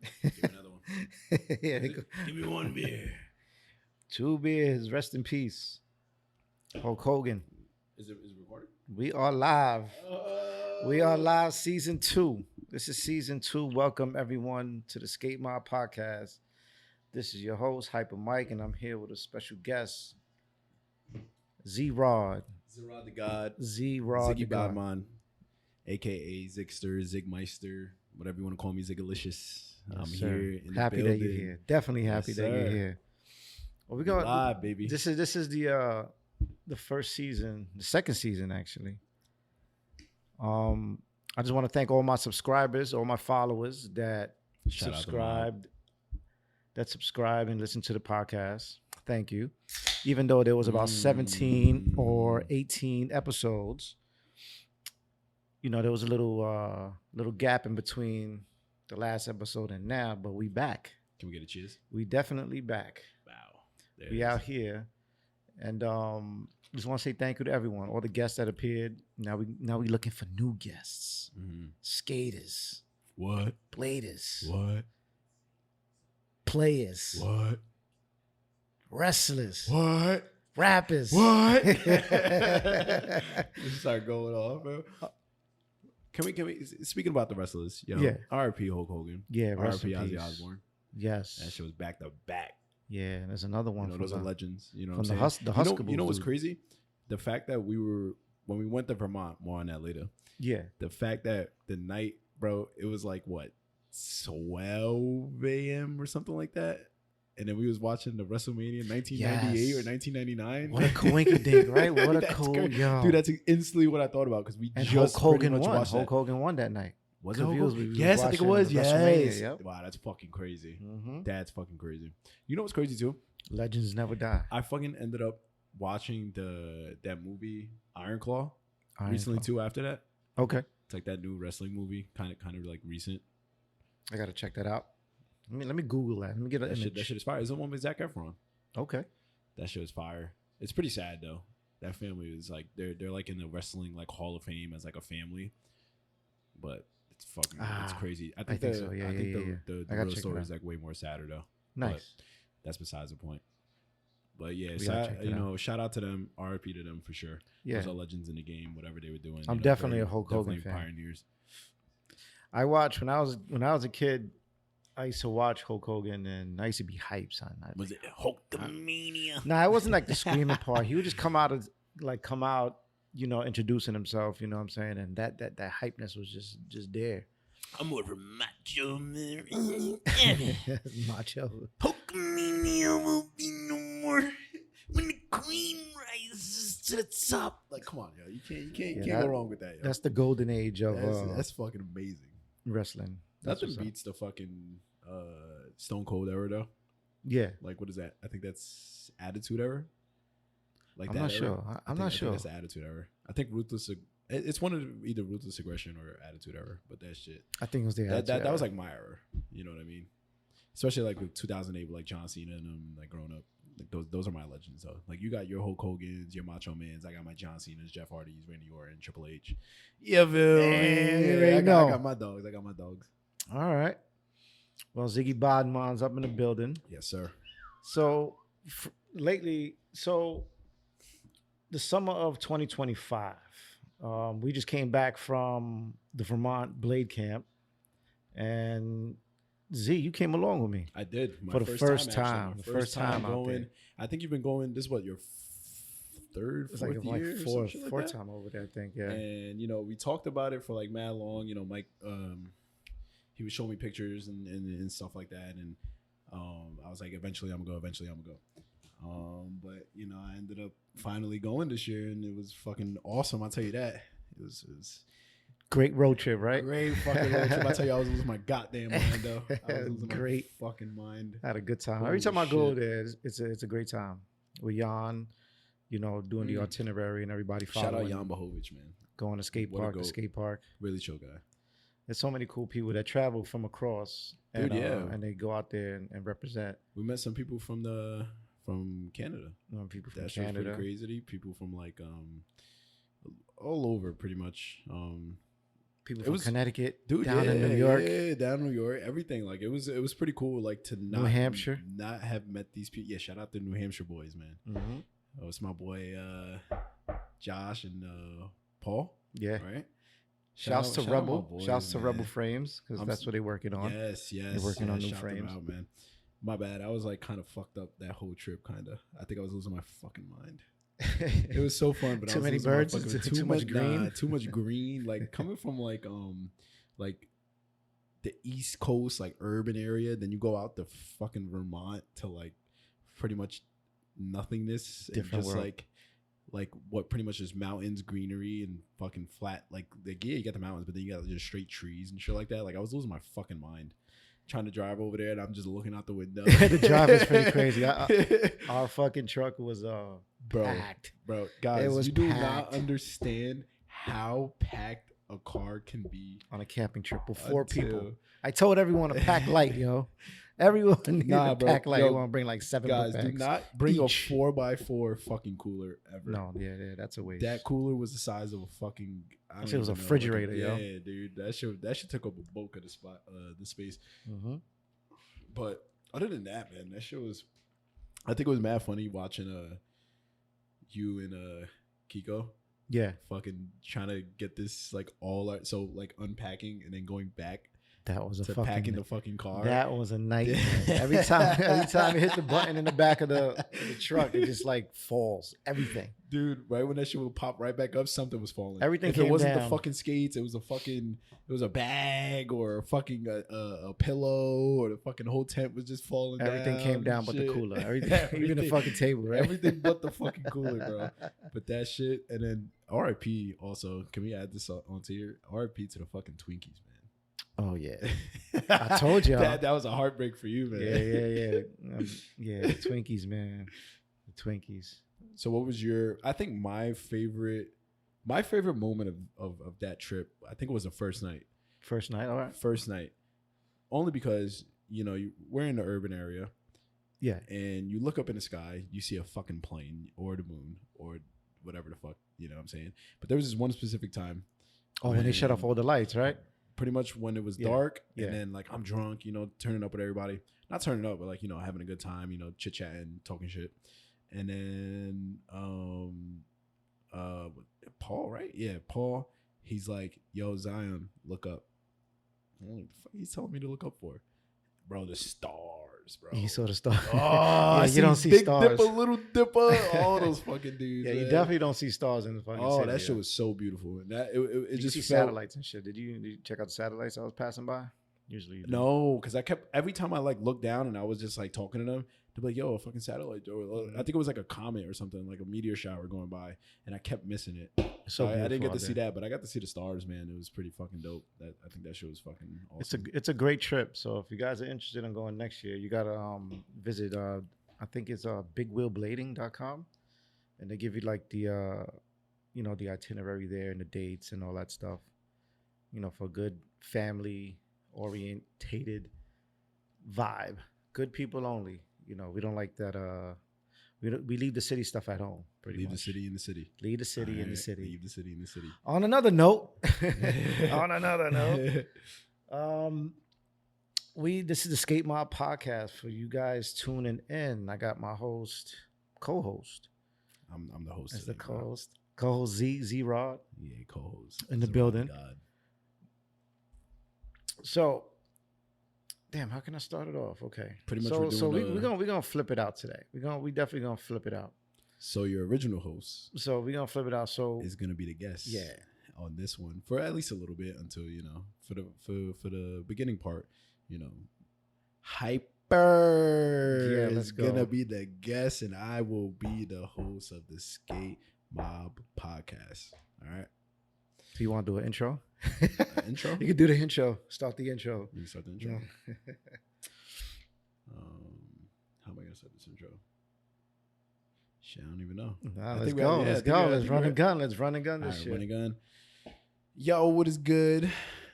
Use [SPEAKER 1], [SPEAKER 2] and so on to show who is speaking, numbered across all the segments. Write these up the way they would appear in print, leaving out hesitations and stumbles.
[SPEAKER 1] Give me another one.
[SPEAKER 2] Yeah,
[SPEAKER 1] Give me one beer.
[SPEAKER 2] 2 beers. Rest in peace, Hulk Hogan.
[SPEAKER 1] Is it recording?
[SPEAKER 2] We are live. We are live, season 2. This is season 2. Welcome everyone to the Skatemobb Podcast. This is your host, Hyper Mike, and I'm here with a special guest, Z-Rod.
[SPEAKER 1] Z-Rod the God.
[SPEAKER 2] Z-Rod the
[SPEAKER 1] Ziggy
[SPEAKER 2] God.
[SPEAKER 1] Badman, a.k.a. Zigster, Zigmeister, whatever you want to call me, Zigalicious.
[SPEAKER 2] Yes,
[SPEAKER 1] I'm
[SPEAKER 2] sir.
[SPEAKER 1] here in
[SPEAKER 2] Happy
[SPEAKER 1] the
[SPEAKER 2] that
[SPEAKER 1] building.
[SPEAKER 2] you're here. Definitely happy
[SPEAKER 1] Yes,
[SPEAKER 2] that you're
[SPEAKER 1] sir.
[SPEAKER 2] here. Well, we got
[SPEAKER 1] live, baby.
[SPEAKER 2] This is the first season, the second season actually. I just want to thank all my subscribers, all my followers that
[SPEAKER 1] Shout out to
[SPEAKER 2] subscribe and listen to the podcast. Thank you. Even though there was about 17 or 18 episodes, you know, there was a little gap in between the last episode and now, but we back.
[SPEAKER 1] Can we get a cheers?
[SPEAKER 2] We definitely back.
[SPEAKER 1] Wow.
[SPEAKER 2] We out here, and just want to say thank you to everyone, all the guests that appeared. Now we looking for new guests, skaters,
[SPEAKER 1] What?
[SPEAKER 2] bladers,
[SPEAKER 1] What?
[SPEAKER 2] players,
[SPEAKER 1] What?
[SPEAKER 2] wrestlers,
[SPEAKER 1] What?
[SPEAKER 2] rappers.
[SPEAKER 1] What? Let's start going off, bro. Can we? Speaking about the wrestlers,
[SPEAKER 2] Yeah.
[SPEAKER 1] R.I.P. Hulk Hogan.
[SPEAKER 2] Yeah, rest in
[SPEAKER 1] R.I.P. Ozzy
[SPEAKER 2] peace.
[SPEAKER 1] Osbourne.
[SPEAKER 2] Yes.
[SPEAKER 1] That shit was back to back.
[SPEAKER 2] Yeah, and there's another one.
[SPEAKER 1] You know, those are legends. You know,
[SPEAKER 2] from
[SPEAKER 1] what I'm saying?
[SPEAKER 2] the Husker
[SPEAKER 1] You know what's
[SPEAKER 2] dude.
[SPEAKER 1] crazy? The fact that when we went to Vermont, more on that later.
[SPEAKER 2] Yeah,
[SPEAKER 1] The fact that the night, bro, it was like what 12 a.m. or something like that. And then we was watching the WrestleMania 1998
[SPEAKER 2] Yes.
[SPEAKER 1] or 1999.
[SPEAKER 2] what a coincidence, right? What a
[SPEAKER 1] That's
[SPEAKER 2] cool,
[SPEAKER 1] crazy.
[SPEAKER 2] yo.
[SPEAKER 1] Dude, that's instantly what I thought about because we
[SPEAKER 2] and
[SPEAKER 1] just
[SPEAKER 2] Hulk
[SPEAKER 1] pretty
[SPEAKER 2] Hogan
[SPEAKER 1] much
[SPEAKER 2] won.
[SPEAKER 1] watched
[SPEAKER 2] Hulk
[SPEAKER 1] that.
[SPEAKER 2] Hogan won that night.
[SPEAKER 1] Was
[SPEAKER 2] Good
[SPEAKER 1] it Hulk
[SPEAKER 2] views.
[SPEAKER 1] Hogan?
[SPEAKER 2] We was
[SPEAKER 1] Yes, I think it
[SPEAKER 2] watching
[SPEAKER 1] was.
[SPEAKER 2] WrestleMania,
[SPEAKER 1] Yes.
[SPEAKER 2] yep.
[SPEAKER 1] Wow, that's fucking crazy.
[SPEAKER 2] Mm-hmm.
[SPEAKER 1] That's fucking crazy. You know what's crazy too?
[SPEAKER 2] Legends never die.
[SPEAKER 1] I fucking ended up watching that movie Iron Claw
[SPEAKER 2] Iron
[SPEAKER 1] recently
[SPEAKER 2] Claw.
[SPEAKER 1] too. After that,
[SPEAKER 2] Okay,
[SPEAKER 1] it's like that new wrestling movie, kind of like recent.
[SPEAKER 2] I gotta check that out. Let me Google that. Let me get an
[SPEAKER 1] That
[SPEAKER 2] image.
[SPEAKER 1] shit is fire. It's the one with Zac Efron.
[SPEAKER 2] Okay.
[SPEAKER 1] That shit is fire. It's pretty sad though. That family is like they're like in the wrestling like Hall of Fame as like a family, but it's fucking it's crazy. I think
[SPEAKER 2] so. Yeah,
[SPEAKER 1] I think
[SPEAKER 2] yeah.
[SPEAKER 1] the
[SPEAKER 2] I gotta
[SPEAKER 1] real
[SPEAKER 2] check it
[SPEAKER 1] story
[SPEAKER 2] out.
[SPEAKER 1] is like way more sadder though.
[SPEAKER 2] Nice.
[SPEAKER 1] That's besides the point. But yeah,
[SPEAKER 2] We gotta check that out.
[SPEAKER 1] shout out to them, RIP to them for sure.
[SPEAKER 2] Yeah.
[SPEAKER 1] Those are legends in the game, whatever they were doing.
[SPEAKER 2] I'm
[SPEAKER 1] you know,
[SPEAKER 2] definitely
[SPEAKER 1] very-
[SPEAKER 2] a Hulk Hogan
[SPEAKER 1] definitely
[SPEAKER 2] fan.
[SPEAKER 1] Pioneers.
[SPEAKER 2] I watched when I was a kid. I used to watch Hulk Hogan, and I used to be hyped, son.
[SPEAKER 1] Was it Hulk the Mania?
[SPEAKER 2] Nah, it wasn't like the screaming part. He would just come out, you know, introducing himself. You know what I'm saying? And that hypeness was just there.
[SPEAKER 1] I'm more of a macho man.
[SPEAKER 2] Macho.
[SPEAKER 1] Hulk Mania will be no more when the queen rises to the top. Like, come on, yo, you can't
[SPEAKER 2] Yeah,
[SPEAKER 1] go wrong with that. Yo.
[SPEAKER 2] That's the golden age of
[SPEAKER 1] That's fucking amazing.
[SPEAKER 2] wrestling. That's
[SPEAKER 1] Nothing
[SPEAKER 2] what's up.
[SPEAKER 1] beats the fucking Stone Cold era though.
[SPEAKER 2] Yeah,
[SPEAKER 1] Like, what is that? I think that's Attitude era. Like
[SPEAKER 2] I'm
[SPEAKER 1] that
[SPEAKER 2] not
[SPEAKER 1] era?
[SPEAKER 2] sure. I'm not
[SPEAKER 1] I think
[SPEAKER 2] sure.
[SPEAKER 1] that's the Attitude era. I think Ruthless. It's one of either Ruthless Aggression or Attitude era. But that shit.
[SPEAKER 2] I think it was the
[SPEAKER 1] That was like my era. You know what I mean? Especially like with 2008 with like John Cena and them like growing up. Like those are my legends though. Like you got your Hulk Hogan's, your Macho Man's. I got my John Cena's, Jeff Hardy's, Randy Orton, Triple H. Yeah, Bill.
[SPEAKER 2] Hey,
[SPEAKER 1] I
[SPEAKER 2] you
[SPEAKER 1] got
[SPEAKER 2] know.
[SPEAKER 1] my dogs.
[SPEAKER 2] All right. Well, Ziggy Badman's up in the building.
[SPEAKER 1] Yes, sir.
[SPEAKER 2] So lately, the summer of 2025, we just came back from the Vermont Blade Camp, and Z, you came along with me.
[SPEAKER 1] I did
[SPEAKER 2] For the first
[SPEAKER 1] actually.
[SPEAKER 2] time.
[SPEAKER 1] My
[SPEAKER 2] The first time out
[SPEAKER 1] going.
[SPEAKER 2] there.
[SPEAKER 1] I think you've been going. This is what your third,
[SPEAKER 2] It's
[SPEAKER 1] fourth
[SPEAKER 2] like
[SPEAKER 1] year, or some
[SPEAKER 2] fourth
[SPEAKER 1] shit like that?
[SPEAKER 2] time over there, I think. Yeah.
[SPEAKER 1] And you know, we talked about it for like mad long. You know, Mike, he was showing me pictures and stuff like that, and I was like, eventually I'm gonna go. But you know, I ended up finally going this year, and it was fucking awesome. I'll tell you that. It was
[SPEAKER 2] Great road trip, right?
[SPEAKER 1] great fucking road trip. I tell you, I was losing my goddamn mind though. I was losing
[SPEAKER 2] Great.
[SPEAKER 1] my fucking mind.
[SPEAKER 2] I had a good time.
[SPEAKER 1] Holy
[SPEAKER 2] Every time I go
[SPEAKER 1] shit.
[SPEAKER 2] there, it's a great time. With Jan, you know, doing the itinerary and everybody
[SPEAKER 1] Shout out
[SPEAKER 2] following.
[SPEAKER 1] Jan Bohovic, man.
[SPEAKER 2] Going to skate
[SPEAKER 1] What a
[SPEAKER 2] park, the
[SPEAKER 1] goat.
[SPEAKER 2] skate park.
[SPEAKER 1] Really chill guy.
[SPEAKER 2] There's so many cool people that travel from across, and,
[SPEAKER 1] Dude, yeah.
[SPEAKER 2] and they go out there and represent.
[SPEAKER 1] We met some people from Canada.
[SPEAKER 2] People from
[SPEAKER 1] That shit was
[SPEAKER 2] Canada.
[SPEAKER 1] pretty crazy. People from like all over, pretty much.
[SPEAKER 2] People from Connecticut,
[SPEAKER 1] dude,
[SPEAKER 2] down in New York.
[SPEAKER 1] Yeah, down in New York. Everything. Like it was pretty cool. Like to
[SPEAKER 2] New Hampshire.
[SPEAKER 1] not have met these people. Yeah, shout out to New Hampshire boys, man.
[SPEAKER 2] Mm-hmm.
[SPEAKER 1] Oh, it's my boy Josh and Paul.
[SPEAKER 2] Yeah.
[SPEAKER 1] Right.
[SPEAKER 2] Shouts to Rebel. Shouts to Rebel Frames because that's what they're working on.
[SPEAKER 1] Yes.
[SPEAKER 2] They're working on new frames.
[SPEAKER 1] Out, man. My bad. I was like kind of fucked up that whole trip. Kind of. I think I was losing my fucking mind. It was so fun, but
[SPEAKER 2] too many birds, too much green.
[SPEAKER 1] Too much green. Like coming from like the East Coast, like urban area, then you go out to fucking Vermont to like pretty much nothingness.
[SPEAKER 2] Different
[SPEAKER 1] and just
[SPEAKER 2] world.
[SPEAKER 1] like what pretty much is mountains, yeah, you got the mountains, but then you got just straight trees and shit like that. Like I was losing my fucking mind trying to drive over there, and I'm just looking out the window.
[SPEAKER 2] The drive is pretty crazy. Our fucking truck was packed.
[SPEAKER 1] Bro, guys,
[SPEAKER 2] it was
[SPEAKER 1] you do
[SPEAKER 2] packed.
[SPEAKER 1] not understand how packed a car can be
[SPEAKER 2] on a camping trip with 4 people. I told everyone to pack light, yo. Everyone needed to pack light. You want to bring like 7
[SPEAKER 1] guys,
[SPEAKER 2] bags.
[SPEAKER 1] do not bring
[SPEAKER 2] each.
[SPEAKER 1] a 4x4 fucking cooler ever.
[SPEAKER 2] No, yeah, that's a waste.
[SPEAKER 1] That cooler was the size of a fucking.
[SPEAKER 2] It was a refrigerator,
[SPEAKER 1] yo.
[SPEAKER 2] yo.
[SPEAKER 1] Yeah, dude, that shit took up a bulk of the space.
[SPEAKER 2] Mm-hmm.
[SPEAKER 1] But other than that, man, that shit was. I think it was mad funny watching you and Kiko.
[SPEAKER 2] Yeah,
[SPEAKER 1] fucking trying to get this like so like unpacking and then going back.
[SPEAKER 2] That was
[SPEAKER 1] to packing the fucking car.
[SPEAKER 2] That was a nightmare. every time you hit the button in the back of the truck, it just like falls. Everything.
[SPEAKER 1] Dude, right when that shit would pop right back up, something was falling.
[SPEAKER 2] Everything
[SPEAKER 1] if
[SPEAKER 2] came
[SPEAKER 1] it wasn't
[SPEAKER 2] down.
[SPEAKER 1] The fucking skates, it was a bag or a fucking a pillow, or the fucking whole tent was just falling
[SPEAKER 2] Everything
[SPEAKER 1] down.
[SPEAKER 2] came down but the cooler. Everything, even the fucking table, right?
[SPEAKER 1] Everything but the fucking cooler, bro. But that shit, and then RIP also. Can we add this onto here? RIP to the fucking Twinkies, man.
[SPEAKER 2] Oh yeah, I told you
[SPEAKER 1] that was a heartbreak for you, man.
[SPEAKER 2] Yeah. The Twinkies, man. The Twinkies.
[SPEAKER 1] So what was I think my favorite moment of that trip, I think it was the first night.
[SPEAKER 2] First night, all right.
[SPEAKER 1] First night. Only because, we're in the urban area.
[SPEAKER 2] Yeah.
[SPEAKER 1] And you look up in the sky, you see a fucking plane or the moon or whatever the fuck, you know what I'm saying? But there was this one specific time.
[SPEAKER 2] Oh, when they shut off all the lights, right?
[SPEAKER 1] Pretty much when it was dark,
[SPEAKER 2] Yeah.
[SPEAKER 1] and then like I'm drunk, turning up with everybody. Not turning up, but like, having a good time, chit-chatting, talking shit. And then Paul, right? Yeah, Paul, he's like, yo, Zion, look up. I'm like, what the fuck he's telling me to look up for? Bro, the stars, bro.
[SPEAKER 2] He saw the stars.
[SPEAKER 1] Oh,
[SPEAKER 2] yeah, you don't see
[SPEAKER 1] Big
[SPEAKER 2] stars.
[SPEAKER 1] Dipper, Little Dipper, all those fucking dudes.
[SPEAKER 2] Yeah,
[SPEAKER 1] man.
[SPEAKER 2] you definitely don't see stars in the fucking city.
[SPEAKER 1] That shit was so beautiful. And that it just
[SPEAKER 2] see
[SPEAKER 1] felt,
[SPEAKER 2] satellites and shit. Did you check out the satellites I was passing by? Usually you do.
[SPEAKER 1] No, because I kept every time I like looked down and I was just like talking to them, they'd be like, yo, a fucking satellite. Or I think it was like a comet or something, like a meteor shower going by, and I kept missing it.
[SPEAKER 2] So
[SPEAKER 1] I didn't get to see that, but I got to see the stars, man. It was pretty fucking dope. I think that shit was fucking awesome.
[SPEAKER 2] It's a great trip. So if you guys are interested in going next year, you gotta visit I think it's bigwheelblading.com, and they give you like the the itinerary there and the dates and all that stuff. For a good family orientated vibe. Good people only. We don't like that we leave the city stuff at home.
[SPEAKER 1] Leave the city in the city.
[SPEAKER 2] Leave the city in the city.
[SPEAKER 1] Leave the city in the city.
[SPEAKER 2] On another note, this is the Skatemobb Podcast for you guys tuning in. I got my co-host.
[SPEAKER 1] I'm the host.
[SPEAKER 2] That's the co-host. Co-host Z Rod.
[SPEAKER 1] Yeah, co-host
[SPEAKER 2] in the building.
[SPEAKER 1] God.
[SPEAKER 2] So, damn, how can I start it off? Okay,
[SPEAKER 1] pretty much.
[SPEAKER 2] We're gonna flip it out today. We definitely gonna flip it out.
[SPEAKER 1] So your original host.
[SPEAKER 2] So we're gonna flip it out. So
[SPEAKER 1] is gonna be the guest.
[SPEAKER 2] Yeah.
[SPEAKER 1] On this one for at least a little bit until for the beginning part, Hyper is gonna be the guest, and I will be the host of the Skatemobb Podcast. All right.
[SPEAKER 2] Do you want to do an intro?
[SPEAKER 1] Intro?
[SPEAKER 2] You can do the intro. Start the intro.
[SPEAKER 1] You can start the intro. Yeah. How am I gonna start this intro? Shit, I don't even know.
[SPEAKER 2] Let's go. Let's run and gun. Let's run and gun this shit.
[SPEAKER 1] Run and gun. Yo, what is good?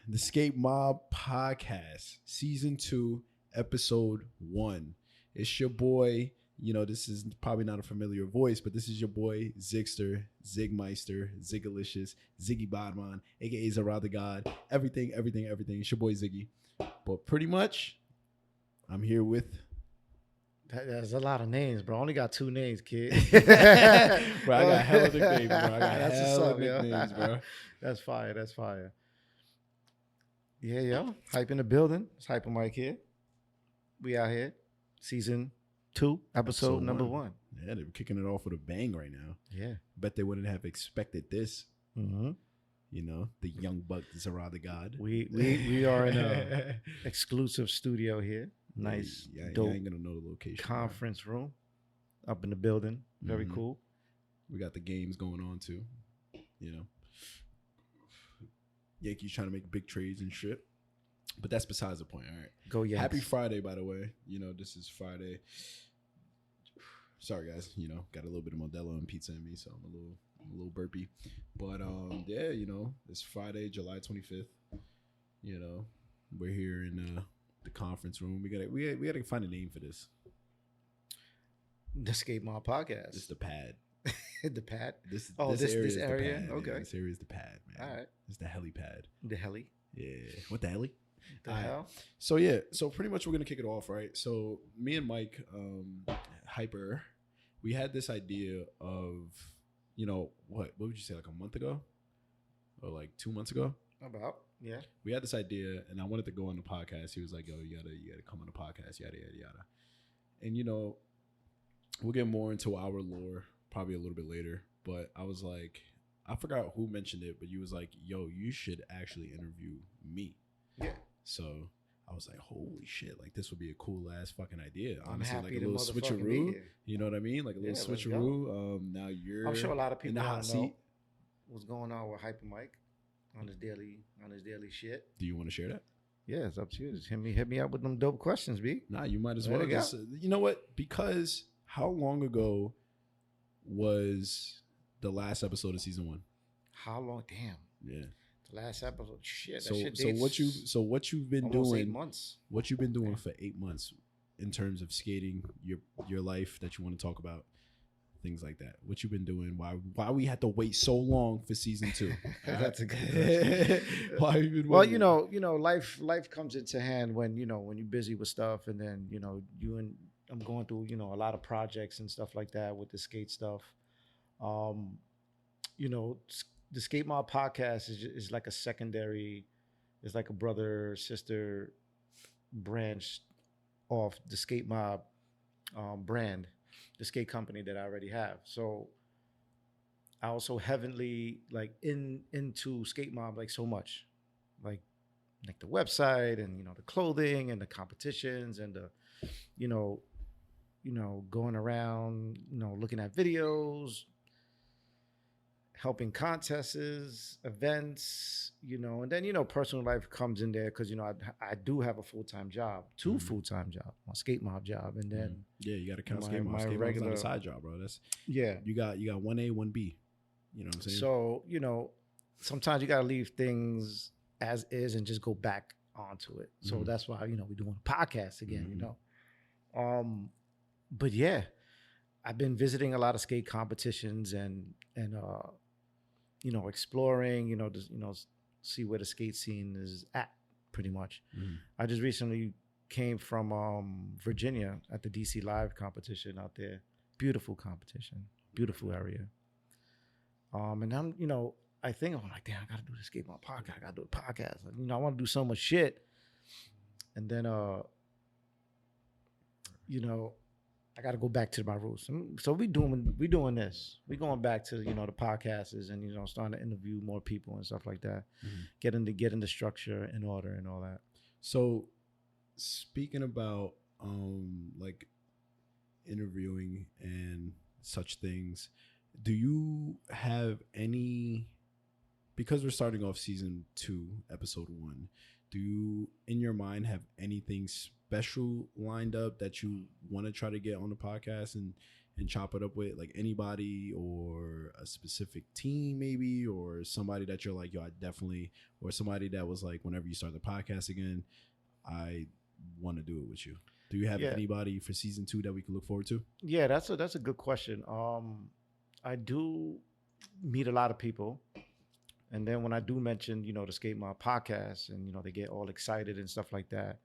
[SPEAKER 1] The Skatemobb Podcast, Season 2, Episode 1. It's your boy, you know, this is probably not a familiar voice, but this is your boy Zigster, Zigmeister, Zigalicious, Ziggy Bodman, aka Zara the God. Everything. It's your boy Ziggy. But pretty much, I'm here with.
[SPEAKER 2] That's a lot of names, bro. I only got 2 names, kid.
[SPEAKER 1] Bro, I got hella nicknames, bro. I got hella nicknames, bro.
[SPEAKER 2] That's fire. That's fire. Yeah, yo. Hype in the building. It's Hyper Mike here. We out here. Season 2, episode number 1.
[SPEAKER 1] Yeah, they're kicking it off with a bang right now.
[SPEAKER 2] Yeah.
[SPEAKER 1] Bet they wouldn't have expected this.
[SPEAKER 2] Mm-hmm.
[SPEAKER 1] You know, the young buck, Zara the God.
[SPEAKER 2] We are in a exclusive studio here. Nice, dope.
[SPEAKER 1] You ain't gonna know the location.
[SPEAKER 2] Conference room up in the building. Very cool.
[SPEAKER 1] We got the games going on too. You know, Yankees trying to make big trades and shit. But that's besides the point. All right.
[SPEAKER 2] Go Yankees.
[SPEAKER 1] Happy Friday, by the way. You know, this is Friday. Sorry, guys. You know, got a little bit of Modelo and pizza in me, so I'm a little burpy. But yeah, you know, it's Friday, July 25th. You know, we're here in the conference room. We gotta find a name for this.
[SPEAKER 2] The Skatemobb Podcast.
[SPEAKER 1] This is the pad.
[SPEAKER 2] The pad.
[SPEAKER 1] This
[SPEAKER 2] area.
[SPEAKER 1] Is the
[SPEAKER 2] area.
[SPEAKER 1] pad.
[SPEAKER 2] Okay.
[SPEAKER 1] Yeah, this area is the pad, man.
[SPEAKER 2] All right.
[SPEAKER 1] It's the helipad.
[SPEAKER 2] The heli.
[SPEAKER 1] Yeah. What the heli?
[SPEAKER 2] The hell?
[SPEAKER 1] So yeah. So pretty much we're gonna kick it off, right? So me and Mike, Hyper, we had this idea of, you know, what would you say, like a month ago, or like 2 months ago?
[SPEAKER 2] About. Yeah.
[SPEAKER 1] We had this idea, and I wanted to go on the podcast. He was like, "Yo, you gotta come on the podcast, yada yada yada." And you know, we'll get more into our lore probably a little bit later. But I was like, I forgot who mentioned it, but you was like, "Yo, you should actually interview me."
[SPEAKER 2] Yeah.
[SPEAKER 1] So I was like, "Holy shit! Like this would be a cool ass fucking idea."
[SPEAKER 2] I'm
[SPEAKER 1] Honestly,
[SPEAKER 2] happy
[SPEAKER 1] like a
[SPEAKER 2] to
[SPEAKER 1] little
[SPEAKER 2] motherfucking be
[SPEAKER 1] switcheroo.
[SPEAKER 2] here.
[SPEAKER 1] You know what I mean? Like a little switcheroo. Now you're.
[SPEAKER 2] I'm sure a lot of
[SPEAKER 1] in
[SPEAKER 2] people
[SPEAKER 1] the
[SPEAKER 2] don't
[SPEAKER 1] hot
[SPEAKER 2] know
[SPEAKER 1] seat.
[SPEAKER 2] what's going on with Hyper Mike on his daily shit.
[SPEAKER 1] Do you want to share that?
[SPEAKER 2] Yeah, it's up to you. Just hit me up with them dope questions, B.
[SPEAKER 1] Nah, you might as
[SPEAKER 2] There
[SPEAKER 1] well.
[SPEAKER 2] you go.
[SPEAKER 1] Just, you know what? Because how long ago was the last episode of season 1?
[SPEAKER 2] How long? Damn.
[SPEAKER 1] Yeah.
[SPEAKER 2] The last episode. Shit.
[SPEAKER 1] So
[SPEAKER 2] that shit
[SPEAKER 1] what you've been
[SPEAKER 2] almost
[SPEAKER 1] doing?
[SPEAKER 2] 8 months.
[SPEAKER 1] What you've been doing for 8 months in terms of skating, your life that you want to talk about, things like that. What you've been doing? Why we had to wait so long for season 2?
[SPEAKER 2] That's a good.
[SPEAKER 1] Why you been
[SPEAKER 2] Well,
[SPEAKER 1] waiting?
[SPEAKER 2] you know, life comes into hand when you're busy with stuff, and then I'm going through a lot of projects and stuff like that with the skate stuff. You know, the Skatemobb Podcast is like a secondary, it's like a brother sister branch off the Skatemobb brand, the skate company that I already have. So I also heavily like into Skatemobb like so much, like the website and the clothing and the competitions and the going around looking at videos, helping contests, events, and then personal life comes in there because I do have a full-time job, 2 full-time jobs, my Skatemobb job, and then
[SPEAKER 1] yeah, you got to count Skatemobb.
[SPEAKER 2] my
[SPEAKER 1] Skatemobb's
[SPEAKER 2] regular
[SPEAKER 1] not a side job, bro. That's
[SPEAKER 2] yeah.
[SPEAKER 1] you got 1A, 1B. You know what I'm saying?
[SPEAKER 2] So sometimes you got to leave things as is and just go back onto it. So that's why we're doing a podcast again. But yeah, I've been visiting a lot of skate competitions and exploring, see where the skate scene is at pretty much. I just recently came from Virginia at the DC Live competition out there. Beautiful competition, beautiful area. And I'm, I think I'm like, damn, I gotta do the Skatemobb Podcast. I gotta do a podcast. I want to do so much shit. And then, I got to go back to my roots. So we doing this. We going back to the podcasts and starting to interview more people and stuff like that. Getting the structure in order and all that.
[SPEAKER 1] So speaking about like interviewing and such things, do you have any, because we're starting off season 2, episode 1, do you in your mind have anything special lined up that you want to try to get on the podcast and chop it up with, like anybody or a specific team maybe, or somebody that you're like, yo, I definitely, or somebody that was like, whenever you start the podcast again, I want to do it with you? Do you have anybody for season 2 that we can look forward to?
[SPEAKER 2] Yeah, that's a good question. I do meet a lot of people, and then when I do mention, the Skatemobb Podcast, and they get all excited and stuff like that,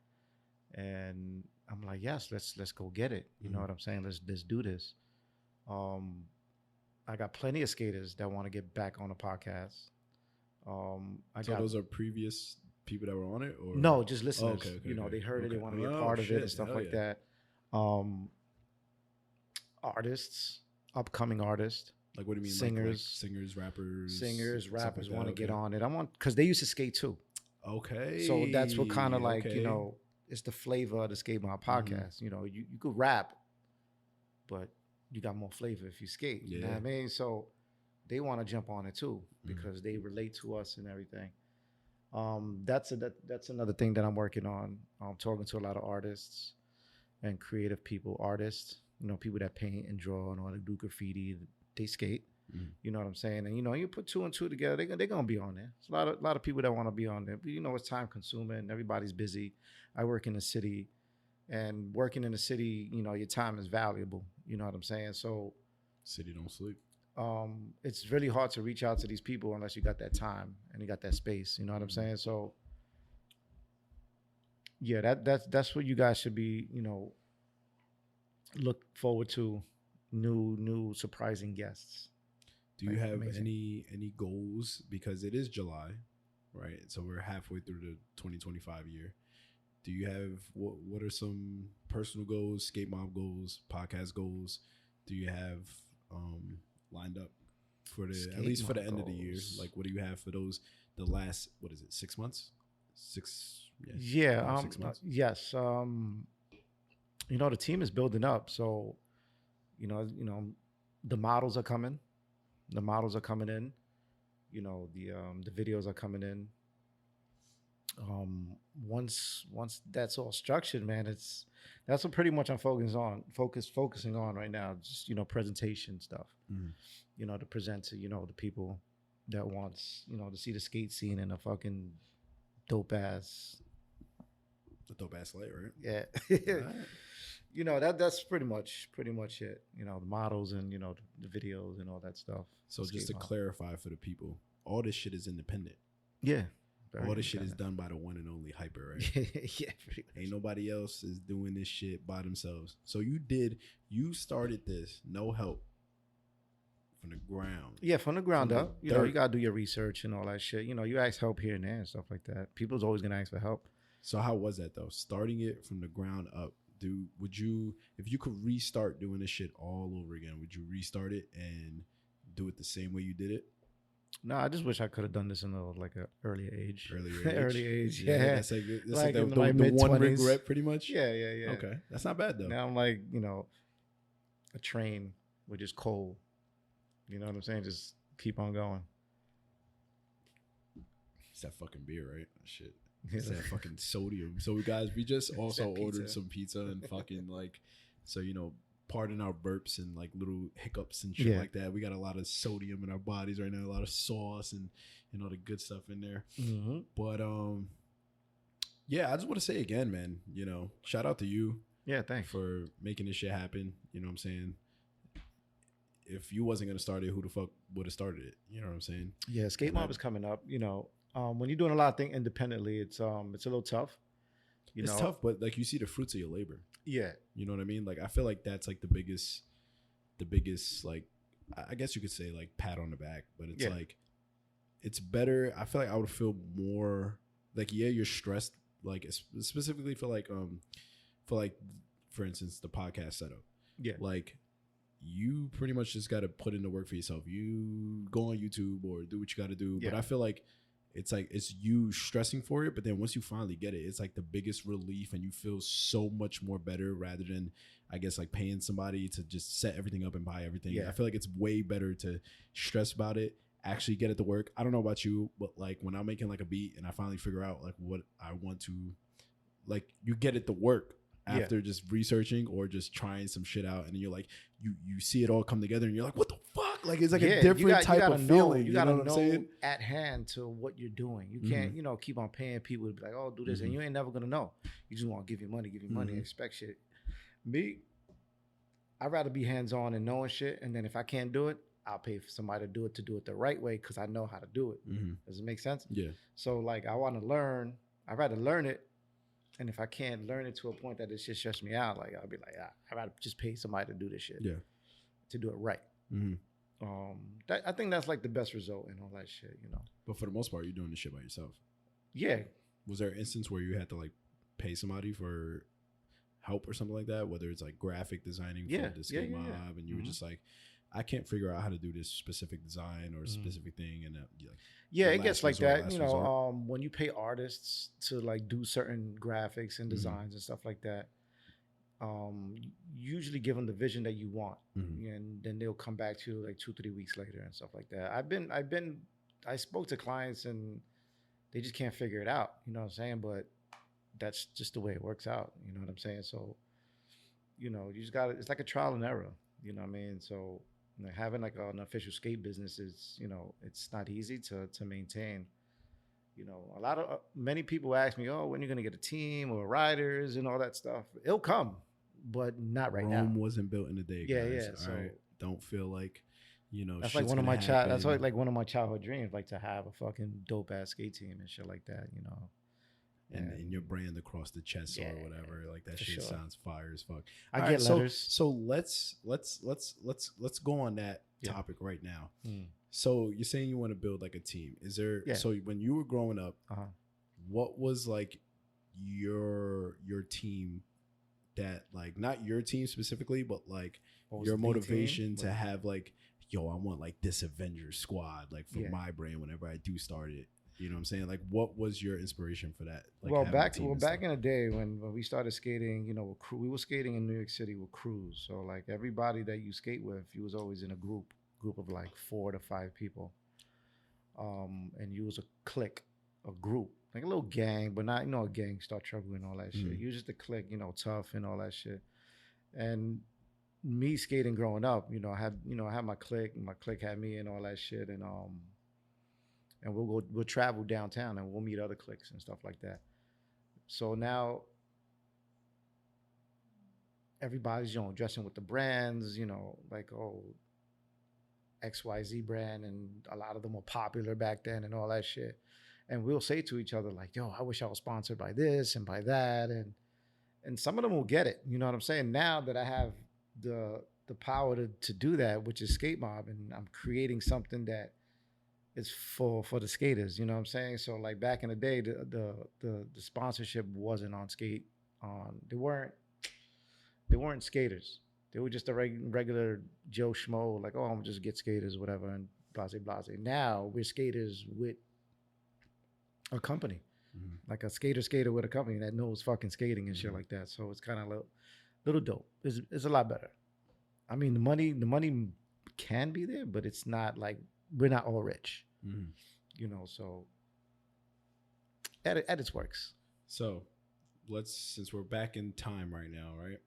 [SPEAKER 2] and I'm like, yes, let's go get it. You know what I'm saying? Let's do this. I got plenty of skaters that want to get back on the podcast.
[SPEAKER 1] Those are previous people that were on it, or
[SPEAKER 2] no, just listeners.
[SPEAKER 1] Okay.
[SPEAKER 2] They heard it, they want to be a part of it and stuff like that. Artists, upcoming artists.
[SPEAKER 1] Like, what do you mean?
[SPEAKER 2] Singers,
[SPEAKER 1] singers, rappers
[SPEAKER 2] want to get on it. Because they used to skate too.
[SPEAKER 1] Okay.
[SPEAKER 2] So that's what kind of like, it's the flavor of the Skatemobb Podcast. You could rap, but you got more flavor if you skate. You know what I mean? So they want to jump on it too because they relate to us and everything. That's another thing that I'm working on. I'm talking to a lot of artists and creative people, artists, people that paint and draw and all that, do graffiti, they skate. You know what I'm saying? And you put 2 and 2 together, they're gonna be on there. There's a lot of people that want to be on there, but it's time consuming. Everybody's busy. I work in the city, and working in the city, your time is valuable. You know what I'm saying? So,
[SPEAKER 1] city don't sleep.
[SPEAKER 2] It's really hard to reach out to these people unless you got that time and you got that space. You know what I'm saying? So, yeah, that's what you guys should be. Look forward to new surprising guests.
[SPEAKER 1] Do you have any goals? Because it is July, right? So we're halfway through the 2025 year. Do you have what are some personal goals, Skatemobb goals, podcast goals? Do you have lined up for at least for the end of the year? Like, what do you have for those? The last 6 months? 6 months.
[SPEAKER 2] Yes. The team is building up, so the models are coming. The models are coming in. The videos are coming in. Once that's all structured, man, that's what pretty much I'm focusing on right now. Just presentation stuff. To present to the people that wants to see the skate scene in a fucking dope ass
[SPEAKER 1] light, right?
[SPEAKER 2] Yeah. That's pretty much it. The models and the videos and all that stuff.
[SPEAKER 1] So just to clarify for the people, all this shit is independent.
[SPEAKER 2] Yeah.
[SPEAKER 1] All this shit is done by the one and only Hyper, right?
[SPEAKER 2] Yeah.
[SPEAKER 1] Ain't nobody else is doing this shit by themselves. So you started this, no help, from the ground.
[SPEAKER 2] Yeah, from the ground up. You gotta do your research and all that shit. You ask help here and there and stuff like that. People's always gonna ask for help.
[SPEAKER 1] So how was that though? Starting it from the ground up. Would you, if you could restart doing this shit all over again, would you restart it and do it the same way you did it?
[SPEAKER 2] No, I just wish I could have done this in an earlier age.
[SPEAKER 1] Early age,
[SPEAKER 2] yeah.
[SPEAKER 1] That's like
[SPEAKER 2] the
[SPEAKER 1] one regret, pretty much.
[SPEAKER 2] Yeah.
[SPEAKER 1] Okay, that's not bad though.
[SPEAKER 2] Now I'm like, a train with just coal. You know what I'm saying? Just keep on going.
[SPEAKER 1] It's that fucking beer, right? Shit. It's that fucking sodium. So we just also ordered some pizza and fucking pardon our burps and like little hiccups and shit like that. We got a lot of sodium in our bodies right now, a lot of sauce and all the good stuff in there. But I just want to say again, man, shout out to you.
[SPEAKER 2] Yeah, thanks
[SPEAKER 1] for making this shit happen. You know what I'm saying? If you wasn't gonna start it, who the fuck would have started it? You know what I'm saying?
[SPEAKER 2] Yeah, Skatemobb is coming up. When you're doing a lot of things independently, it's a little tough.
[SPEAKER 1] It's tough, but like you see the fruits of your labor.
[SPEAKER 2] Yeah.
[SPEAKER 1] You know what I mean? Like I feel like that's like the biggest like, I guess you could say like pat on the back, but it's like it's better. I feel like I would feel more like you're stressed, like specifically for for instance the podcast setup. Yeah. Like you pretty much just got to put in the work for yourself. You go on YouTube or do what you got to do. Yeah. But I feel like it's you stressing for it. But then once you finally get it, it's like the biggest relief and you feel so much more better rather than, I guess, like paying somebody to just set everything up and buy everything. Yeah. I feel like it's way better to stress about it, actually get it to work. I don't know about you, but like when I'm making like a beat and I finally figure out like what I want to, like you get it to work after just researching or just trying some shit out, and then you're like, you see it all come together, and you're like, what the fuck? Like it's like a different type of feeling.
[SPEAKER 2] You gotta know at hand to what you're doing. You can't, keep on paying people to be like, oh, do this, and you ain't never gonna know. You just want to give you money, and expect shit. Me, I'd rather be hands-on and knowing shit, and then if I can't do it, I'll pay for somebody to do it the right way because I know how to do it. Does it make sense?
[SPEAKER 1] Yeah.
[SPEAKER 2] So like I want to learn. I'd rather learn it, and if I can't learn it to a point that it just stress me out, like I'll be like, I'd rather just pay somebody to do this shit.
[SPEAKER 1] Yeah.
[SPEAKER 2] To do it right. I think that's like the best result and all that shit,
[SPEAKER 1] But for the most part, you're doing this shit by yourself.
[SPEAKER 2] Yeah.
[SPEAKER 1] Was there an instance where you had to like pay somebody for help or something like that? Whether it's like graphic designing for the Skatemobb, and you were just like, I can't figure out how to do this specific design or specific thing, and
[SPEAKER 2] it gets like that. When you pay artists to like do certain graphics and designs and stuff like that. Usually give them the vision that you want, and then they'll come back to you like 2-3 weeks later and stuff like that. I spoke to clients and they just can't figure it out. You know what I'm saying? But that's just the way it works out. You know what I'm saying? So, you just got it's like a trial and error. You know what I mean? So having like an official skate business is, it's not easy to maintain. Many people ask me, oh, when are you going to get a team or riders and all that stuff? It'll come, but not right now.
[SPEAKER 1] Rome wasn't built in a day, guys.
[SPEAKER 2] So,
[SPEAKER 1] all right? Don't feel like,
[SPEAKER 2] that's like one of my that's like one of my childhood dreams, like to have a fucking dope ass skate team and shit like that,
[SPEAKER 1] And your brand across the chest or whatever, like that shit sounds fire as fuck.
[SPEAKER 2] I get letters.
[SPEAKER 1] So let's go on that topic right now. So you're saying you want to build like a team. Is there? Yeah. So when you were growing up, what was like your team that like not your team specifically, but like your motivation to have like, yo, I want like this Avengers squad like for my brand whenever I do start it. You know what I'm saying? Like, what was your inspiration for that? Like,
[SPEAKER 2] back in the day when we started skating, we were skating in New York City with crews. So like everybody that you skate with, you was always in a group of like 4 to 5 people. And you was a clique, a group, like a little gang, but not, a gang start trouble and all that shit. You was just a clique, tough and all that shit. And me skating growing up, I had my clique, and my clique had me and all that shit. And we'll travel downtown and we'll meet other cliques and stuff like that. So now everybody's, dressing with the brands, like, XYZ brand, and a lot of them were popular back then and all that shit. And we'll say to each other like, yo, I wish I was sponsored by this and by that. And some of them will get it. You know what I'm saying? Now that I have the power to do that, which is Skatemobb, and I'm creating something that is for the skaters, you know what I'm saying? So like back in the day, the sponsorship wasn't on skate. They weren't skaters. They were just a regular Joe Schmo, like, oh, I'm just get skaters, whatever, and blase. Now we're skaters with a company, like a skater with a company that knows fucking skating and shit like that. So it's kind of a little dope. It's a lot better. I mean, the money can be there, but it's not like we're not all rich, so edits works.
[SPEAKER 1] So since we're back in time right now, right?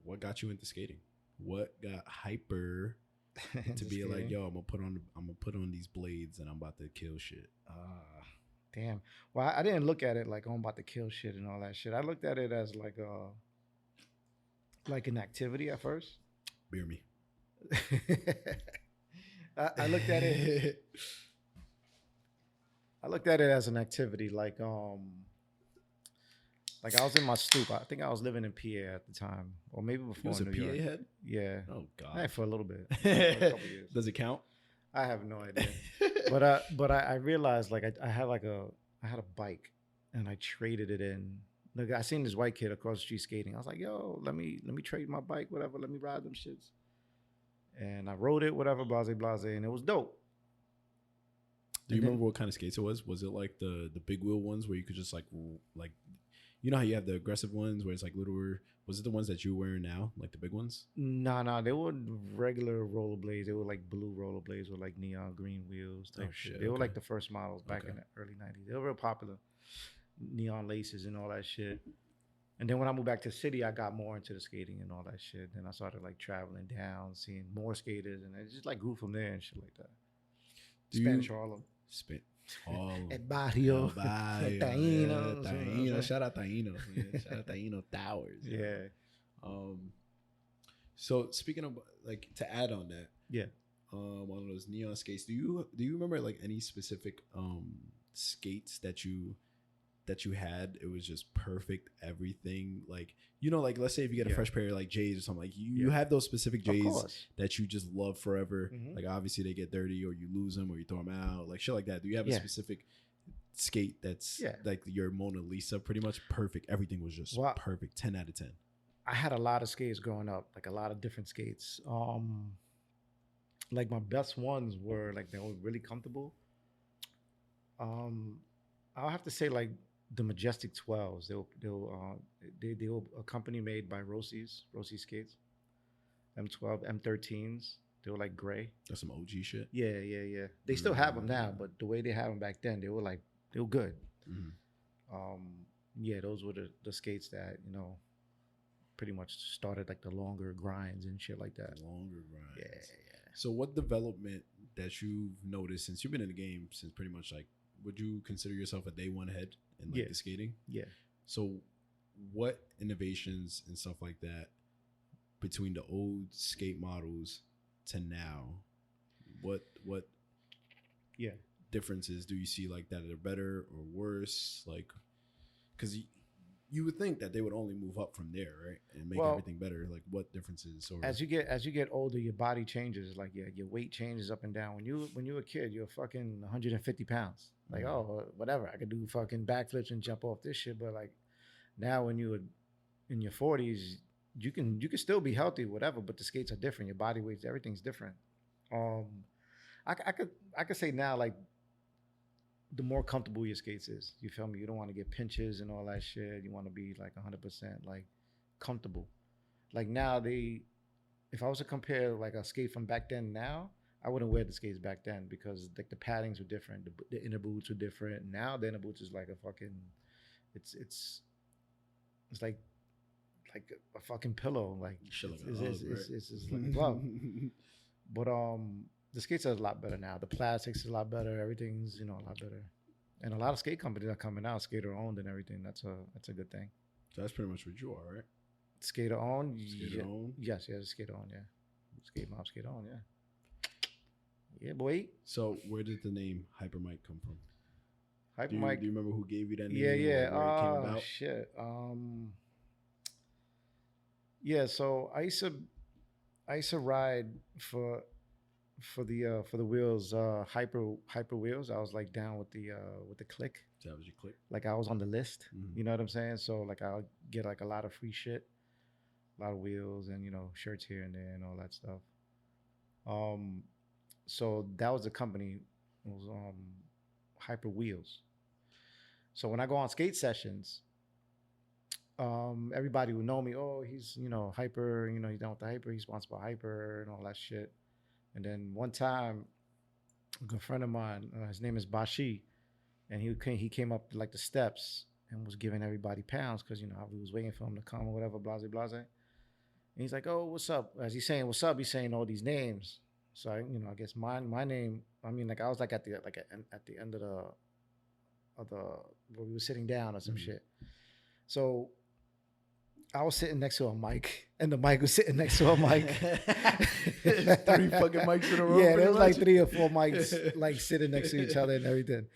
[SPEAKER 1] What got you into skating? What got hyper to be like, yo, I'm gonna put on these blades and I'm about to kill shit?
[SPEAKER 2] Damn. Well, I didn't look at it like, oh, I'm about to kill shit and all that shit. I looked at it as like an activity at first.
[SPEAKER 1] Beer me.
[SPEAKER 2] I looked at it. I looked at it as an activity, like I was in my stoop. I think I was living in PA at the time, or maybe before.
[SPEAKER 1] You was
[SPEAKER 2] in New
[SPEAKER 1] a PA
[SPEAKER 2] York.
[SPEAKER 1] head?
[SPEAKER 2] Yeah.
[SPEAKER 1] Oh God.
[SPEAKER 2] For a little bit. For a couple years.
[SPEAKER 1] Does it count?
[SPEAKER 2] I have no idea. but I realized like I had a bike, and I traded it in. Like I seen this white kid across the street skating. I was like, yo, let me trade my bike, whatever. Let me ride them shits. And I rode it, whatever, blase, and it was dope.
[SPEAKER 1] Do you remember what kind of skates it was? Was it like the big wheel ones where you could just like you know how you have the aggressive ones where it's like littler? Was it the ones that you're wearing now, like the big ones?
[SPEAKER 2] No, they were regular rollerblades. They were like blue rollerblades with like neon green wheels type shit. They were like the first models back in the early 90s. They were real popular. Neon laces and all that shit. And then when I moved back to the city, I got more into the skating and all that shit. Then I started like traveling down, seeing more skaters, and it just like grew from there and shit like that. Spanish Harlem.
[SPEAKER 1] Harlem.
[SPEAKER 2] El Barrio.
[SPEAKER 1] Taínos. Taínos. Shout out Taínos. Man. Shout out Taíno Towers.
[SPEAKER 2] Yeah.
[SPEAKER 1] So speaking of like to add on that,
[SPEAKER 2] yeah,
[SPEAKER 1] one of those neon skates. Do you remember like any specific skates that you had? It was just perfect. Everything like like let's say if you get a fresh pair of like J's or something, like you have those specific J's that you just love forever. Mm-hmm. Like obviously they get dirty or you lose them or you throw them out, like shit like that. Do you have a specific skate that's like your Mona Lisa, pretty much perfect? Everything was just perfect, 10 out of 10.
[SPEAKER 2] I had a lot of skates growing up, like a lot of different skates. Like my best ones were like they were really comfortable. I'll have to say like the Majestic 12s. They were a company made by Rossi Skates. M12, M13s. They were like gray.
[SPEAKER 1] That's some OG shit.
[SPEAKER 2] Yeah. They still have them now, but the way they had them back then, they were good. Mm-hmm. Those were the skates that pretty much started like the longer grinds and shit like that.
[SPEAKER 1] Longer grinds. Yeah. So what development that you've noticed since you've been in the game since pretty much like, would you consider yourself a day one head in like the skating?
[SPEAKER 2] Yeah.
[SPEAKER 1] So what innovations and stuff like that between the old skate models to now, what differences do you see like that are better or worse? Like, because you would think that they would only move up from there, right, and make everything better. Like, what differences? Or
[SPEAKER 2] as you get older, your body changes. Like your weight changes up and down. When you were a kid, you're fucking 150 pounds. Like, oh, whatever, I could do fucking backflips and jump off this shit. But like now, when you're in your 40s, you can still be healthy, whatever. But the skates are different. Your body weights, everything's different. I could say now, like, the more comfortable your skates is, you feel me? You don't want to get pinches and all that shit. You want to be like 100% like comfortable. Like now if I was to compare like a skate from back then now, I wouldn't wear the skates back then because like the paddings were different. The inner boots were different. Now the inner boots is like a fucking, it's like a fucking pillow. Like it's like wow. But the skates are a lot better now. The plastics is a lot better. Everything's a lot better, and a lot of skate companies are coming out, skater owned and everything. That's a good thing.
[SPEAKER 1] So that's pretty much what you are, right?
[SPEAKER 2] Skater owned.
[SPEAKER 1] Owned.
[SPEAKER 2] Yes, skater owned. Yeah, Skatemobb skater owned. Yeah, boy.
[SPEAKER 1] So where did the name Hyper Mike come from?
[SPEAKER 2] Hyper Mike.
[SPEAKER 1] Do you remember who gave you that name?
[SPEAKER 2] Yeah.
[SPEAKER 1] Where it came about?
[SPEAKER 2] Shit. Yeah. So I used to ride for the wheels, hyper wheels. I was like down with the click.
[SPEAKER 1] So that was your click? Like
[SPEAKER 2] I was on the list. Mm-hmm. You know what I'm saying? So like I'll get like a lot of free shit, a lot of wheels and shirts here and there and all that stuff. So that was the company. It was Hyper Wheels. So when I go on skate sessions, everybody would know me. Oh, he's Hyper. He's down with the Hyper. He's sponsored by Hyper and all that shit. And then one time, a good friend of mine, his name is Bashi, and he came up like the steps and was giving everybody pounds because we was waiting for him to come or whatever, blase blase. And he's like, "Oh, what's up?" As he's saying, "What's up?" He's saying all these names. So I guess my name. I mean, like I was like at the end of the where we were sitting down or some shit. So I was sitting next to a mic, and the mic was sitting next to a mic.
[SPEAKER 1] 3 fucking mics in a row.
[SPEAKER 2] Yeah, there was like 3 or 4 mics like sitting next to each other and everything.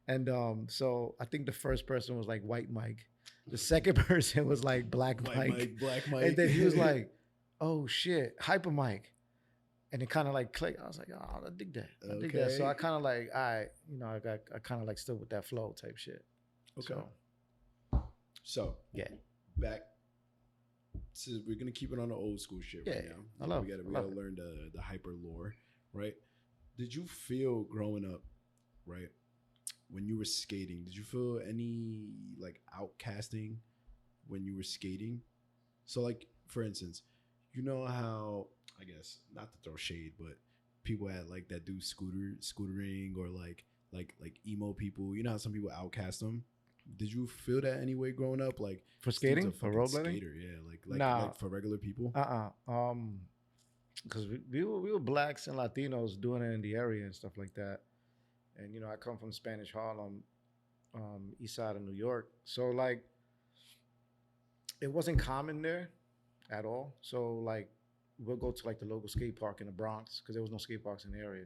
[SPEAKER 2] And so I think the first person was like White Mike. The second person was like Black Mike.
[SPEAKER 1] Black Mike.
[SPEAKER 2] And then he was like, "Oh shit, Hyper Mike." And it kind of like clicked. I was like, "Oh, I dig that. I dig that." So I kind of like, I kind of like stood with that flow type shit.
[SPEAKER 1] Okay. So
[SPEAKER 2] yeah,
[SPEAKER 1] back. So we're gonna keep it on the old school shit right now. We gotta learn the hyper lore, right? Did you feel growing up, right, when you were skating? Did you feel any like outcasting when you were skating? So like for instance, how, I guess not to throw shade, but people that do scootering or like emo people. You know how some people outcast them. Did you feel that anyway growing up? Like
[SPEAKER 2] For
[SPEAKER 1] this dude's
[SPEAKER 2] skating?
[SPEAKER 1] a
[SPEAKER 2] For
[SPEAKER 1] fucking
[SPEAKER 2] rollerblading?
[SPEAKER 1] skater, yeah.
[SPEAKER 2] Nah.
[SPEAKER 1] Like for regular people.
[SPEAKER 2] Because we were blacks and Latinos doing it in the area and stuff like that. And I come from Spanish Harlem, east side of New York. So like, it wasn't common there at all. So like, we'll go to like the local skate park in the Bronx because there was no skate parks in the area.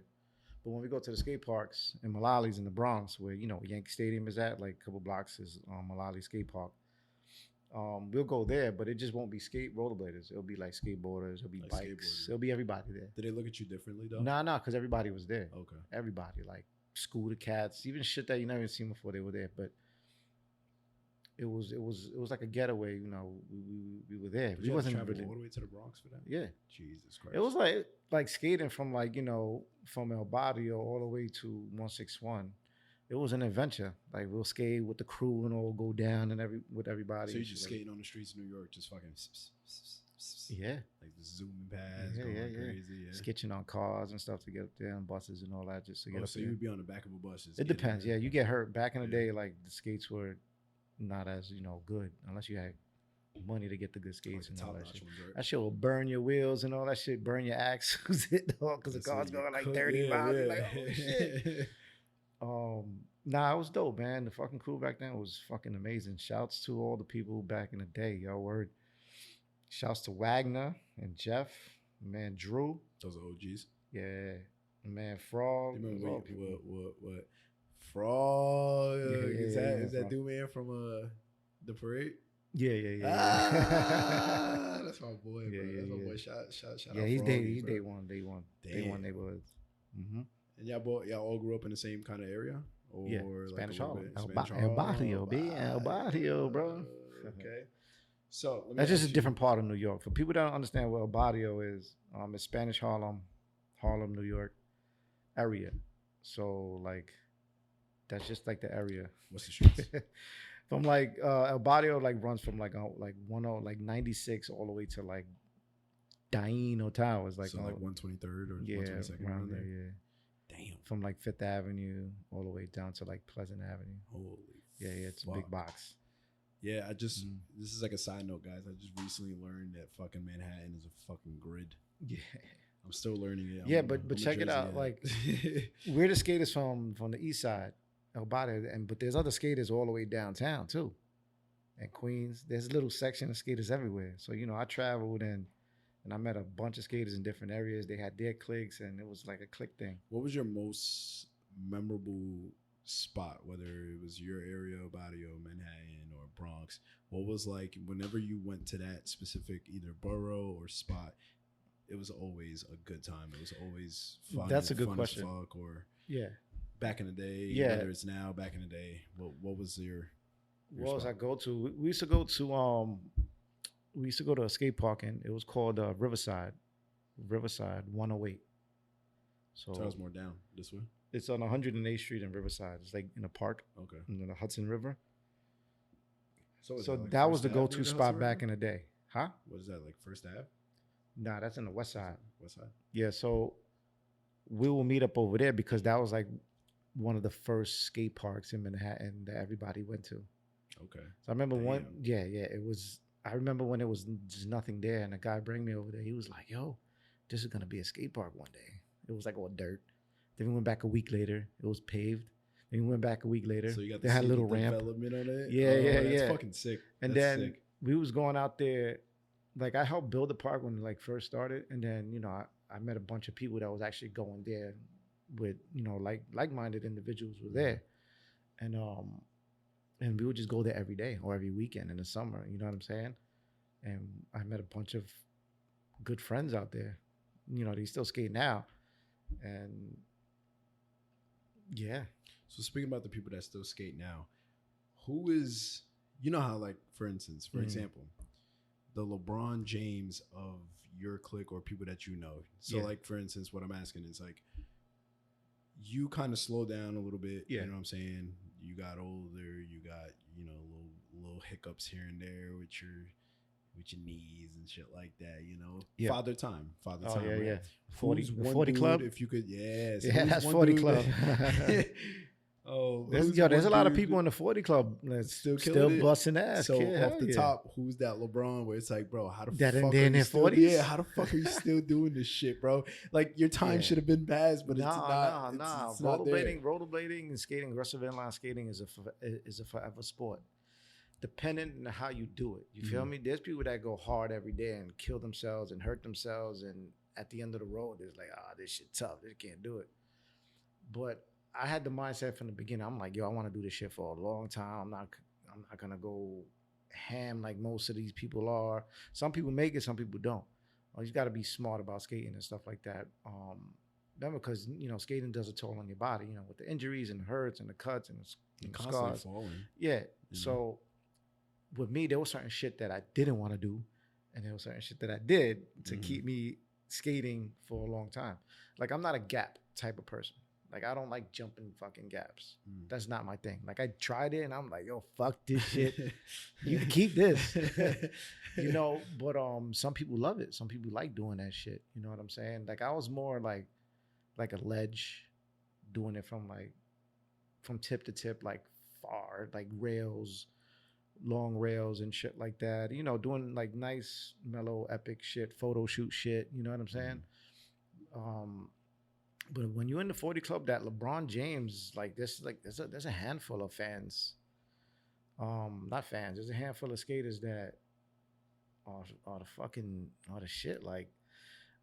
[SPEAKER 2] But when we go to the skate parks in Mullally's in the Bronx, where Yankee Stadium is at, like a couple blocks is Mullally Skate Park. We'll go there, but it just won't be rollerbladers. It'll be like skateboarders. It'll be like bikes. It'll be everybody there.
[SPEAKER 1] Did they look at you differently though?
[SPEAKER 2] Nah, because everybody was there.
[SPEAKER 1] Okay.
[SPEAKER 2] Everybody, like scooter cats, even shit that you never seen before. They were there, but it was like a getaway. We were there.
[SPEAKER 1] Did
[SPEAKER 2] we
[SPEAKER 1] you
[SPEAKER 2] wasn't
[SPEAKER 1] travel
[SPEAKER 2] really
[SPEAKER 1] all the way to the Bronx for that?
[SPEAKER 2] Yeah.
[SPEAKER 1] Jesus Christ.
[SPEAKER 2] It was like skating from from El Barrio all the way to 161. It was an adventure. Like we'll skate with the crew and all go down and with everybody.
[SPEAKER 1] So you just skating on the streets of New York, just fucking
[SPEAKER 2] yeah,
[SPEAKER 1] like just zooming past, going crazy, yeah.
[SPEAKER 2] Sketching on cars and stuff to get up there and buses and all that just to get up
[SPEAKER 1] so
[SPEAKER 2] there.
[SPEAKER 1] you would be on the back of a bus.
[SPEAKER 2] It depends. Yeah, you get hurt. Back in the day, like the skates were not as good unless you had money to get the good skates and all that shit.
[SPEAKER 1] Right?
[SPEAKER 2] That shit will burn your wheels and all that shit, burn your axles because the car's going like 30 miles. Yeah. Like, oh shit. Nah, it was dope, man. The fucking crew back then was fucking amazing. Shouts to all the people back in the day, yo. Word. Shouts to Wagner and Jeff, man, Drew.
[SPEAKER 1] Those are OGs.
[SPEAKER 2] Yeah, man, Frog.
[SPEAKER 1] What? Frog? Is that dude man from the parade?
[SPEAKER 2] Yeah.
[SPEAKER 1] That's my boy, bro. That's my boy. Shout
[SPEAKER 2] yeah,
[SPEAKER 1] out.
[SPEAKER 2] He's
[SPEAKER 1] Froggy,
[SPEAKER 2] day one. Day one neighborhoods. Mm-hmm.
[SPEAKER 1] And y'all all grew up in the same kind of area? Or
[SPEAKER 2] yeah,
[SPEAKER 1] like
[SPEAKER 2] Spanish Harlem. El Barrio, bro.
[SPEAKER 1] Okay. So
[SPEAKER 2] that's just a different part of New York. For people that don't understand what El Barrio is, it's Spanish Harlem, New York area. So like, that's just like the area.
[SPEAKER 1] What's the streets?
[SPEAKER 2] From like El Barrio like runs from like 96 all the way to like Daino Towers, like
[SPEAKER 1] so like 123rd or 122nd
[SPEAKER 2] around there. Yeah.
[SPEAKER 1] Damn.
[SPEAKER 2] From like Fifth Avenue all the way down to like Pleasant Avenue.
[SPEAKER 1] Holy.
[SPEAKER 2] Yeah, it's a big box.
[SPEAKER 1] Yeah, this is like a side note, guys. I just recently learned that fucking Manhattan is a fucking grid.
[SPEAKER 2] Yeah.
[SPEAKER 1] I'm still learning it.
[SPEAKER 2] But check it out. Like, we're the skaters from the east side, El Barrio, but there's other skaters all the way downtown too. And Queens, there's a little section of skaters everywhere. So, I traveled and I met a bunch of skaters in different areas. They had their cliques and it was like a clique thing.
[SPEAKER 1] What was your most memorable spot, whether it was your area, Barrio, Manhattan, or Bronx? What was like whenever you went to that specific either borough or spot? It was always a good time. It was always fun.
[SPEAKER 2] That's a good question.
[SPEAKER 1] Fuck, or
[SPEAKER 2] yeah,
[SPEAKER 1] back in the day, whether it's now, back in the day. What was your
[SPEAKER 2] what was I go to? We used to go to a skate park and it was called Riverside 108. So
[SPEAKER 1] it was more down this way.
[SPEAKER 2] It's on 108th Street in Riverside. It's like in a park.
[SPEAKER 1] Okay.
[SPEAKER 2] In the Hudson River. So
[SPEAKER 1] like
[SPEAKER 2] that was the go-to spot back in the day. Huh?
[SPEAKER 1] What is that, like First Ave?
[SPEAKER 2] Nah, that's in the West Side.
[SPEAKER 1] West Side?
[SPEAKER 2] Yeah, so we will meet up over there because that was like one of the first skate parks in Manhattan that everybody went to.
[SPEAKER 1] Okay.
[SPEAKER 2] So I remember it was, I remember when it was just nothing there and a guy bring me over there. He was like, yo, this is going to be a skate park one day. It was like all dirt. Then we went back a week later. It was paved. Then we went back a week later.
[SPEAKER 1] So you got
[SPEAKER 2] they had a little ramp.
[SPEAKER 1] Development on it.
[SPEAKER 2] Yeah.
[SPEAKER 1] That's fucking sick.
[SPEAKER 2] And then we was going out there. Like I helped build the park when it like first started. And then, I met a bunch of people that was actually going there with, like-minded individuals were there. And we would just go there every day or every weekend in the summer. You know what I'm saying? And I met a bunch of good friends out there. They still skate now. And yeah.
[SPEAKER 1] So speaking about the people that still skate now, who is, how like, for instance, for example, the LeBron James of your clique or people that you know. So like, for instance, what I'm asking is like, you kind of slow down a little bit.
[SPEAKER 2] Yeah.
[SPEAKER 1] You know what I'm saying? You got older, you got, little hiccups here and there with your knees and shit like that,
[SPEAKER 2] Yeah.
[SPEAKER 1] Father time.
[SPEAKER 2] Yeah,
[SPEAKER 1] right?
[SPEAKER 2] yeah.
[SPEAKER 1] 40
[SPEAKER 2] Club?
[SPEAKER 1] If you could,
[SPEAKER 2] that's 40 Club.
[SPEAKER 1] Oh,
[SPEAKER 2] there's a lot of people in the 40 club that's still busting ass.
[SPEAKER 1] So
[SPEAKER 2] kid.
[SPEAKER 1] off the top, who's that LeBron? Where it's like, bro, how the
[SPEAKER 2] that
[SPEAKER 1] fuck
[SPEAKER 2] are you still?
[SPEAKER 1] Yeah, how the fuck are you still doing this shit, bro? Like your time should have been passed, but it's not. It's
[SPEAKER 2] Rollerblading and skating, aggressive inline skating is a forever sport. Depending on how you do it, you feel me? There's people that go hard every day and kill themselves and hurt themselves, and at the end of the road, it's like, this shit tough. They can't do it. But I had the mindset from the beginning. I'm like, yo, I want to do this shit for a long time. I'm not gonna go ham like most of these people are. Some people make it, some people don't. You got to be smart about skating and stuff like that. Because skating does a toll on your body. With the injuries and the hurts and the cuts and the scars.
[SPEAKER 1] Falling.
[SPEAKER 2] Yeah. So with me, there was certain shit that I didn't want to do, and there was certain shit that I did to keep me skating for a long time. Like, I'm not a gap type of person. Like, I don't like jumping fucking gaps. That's not my thing. Like, I tried it and I'm like, yo, fuck this shit. You can keep this. But some people love it. Some people like doing that shit. You know what I'm saying? Like, I was more like a ledge, doing it from tip to tip, like far, like rails, long rails and shit like that. Doing like nice, mellow, epic shit, photo shoot shit. You know what I'm saying? But when you're in the 40 club, that LeBron James, there's a handful of fans. Not fans. There's a handful of skaters that are the shit. Like,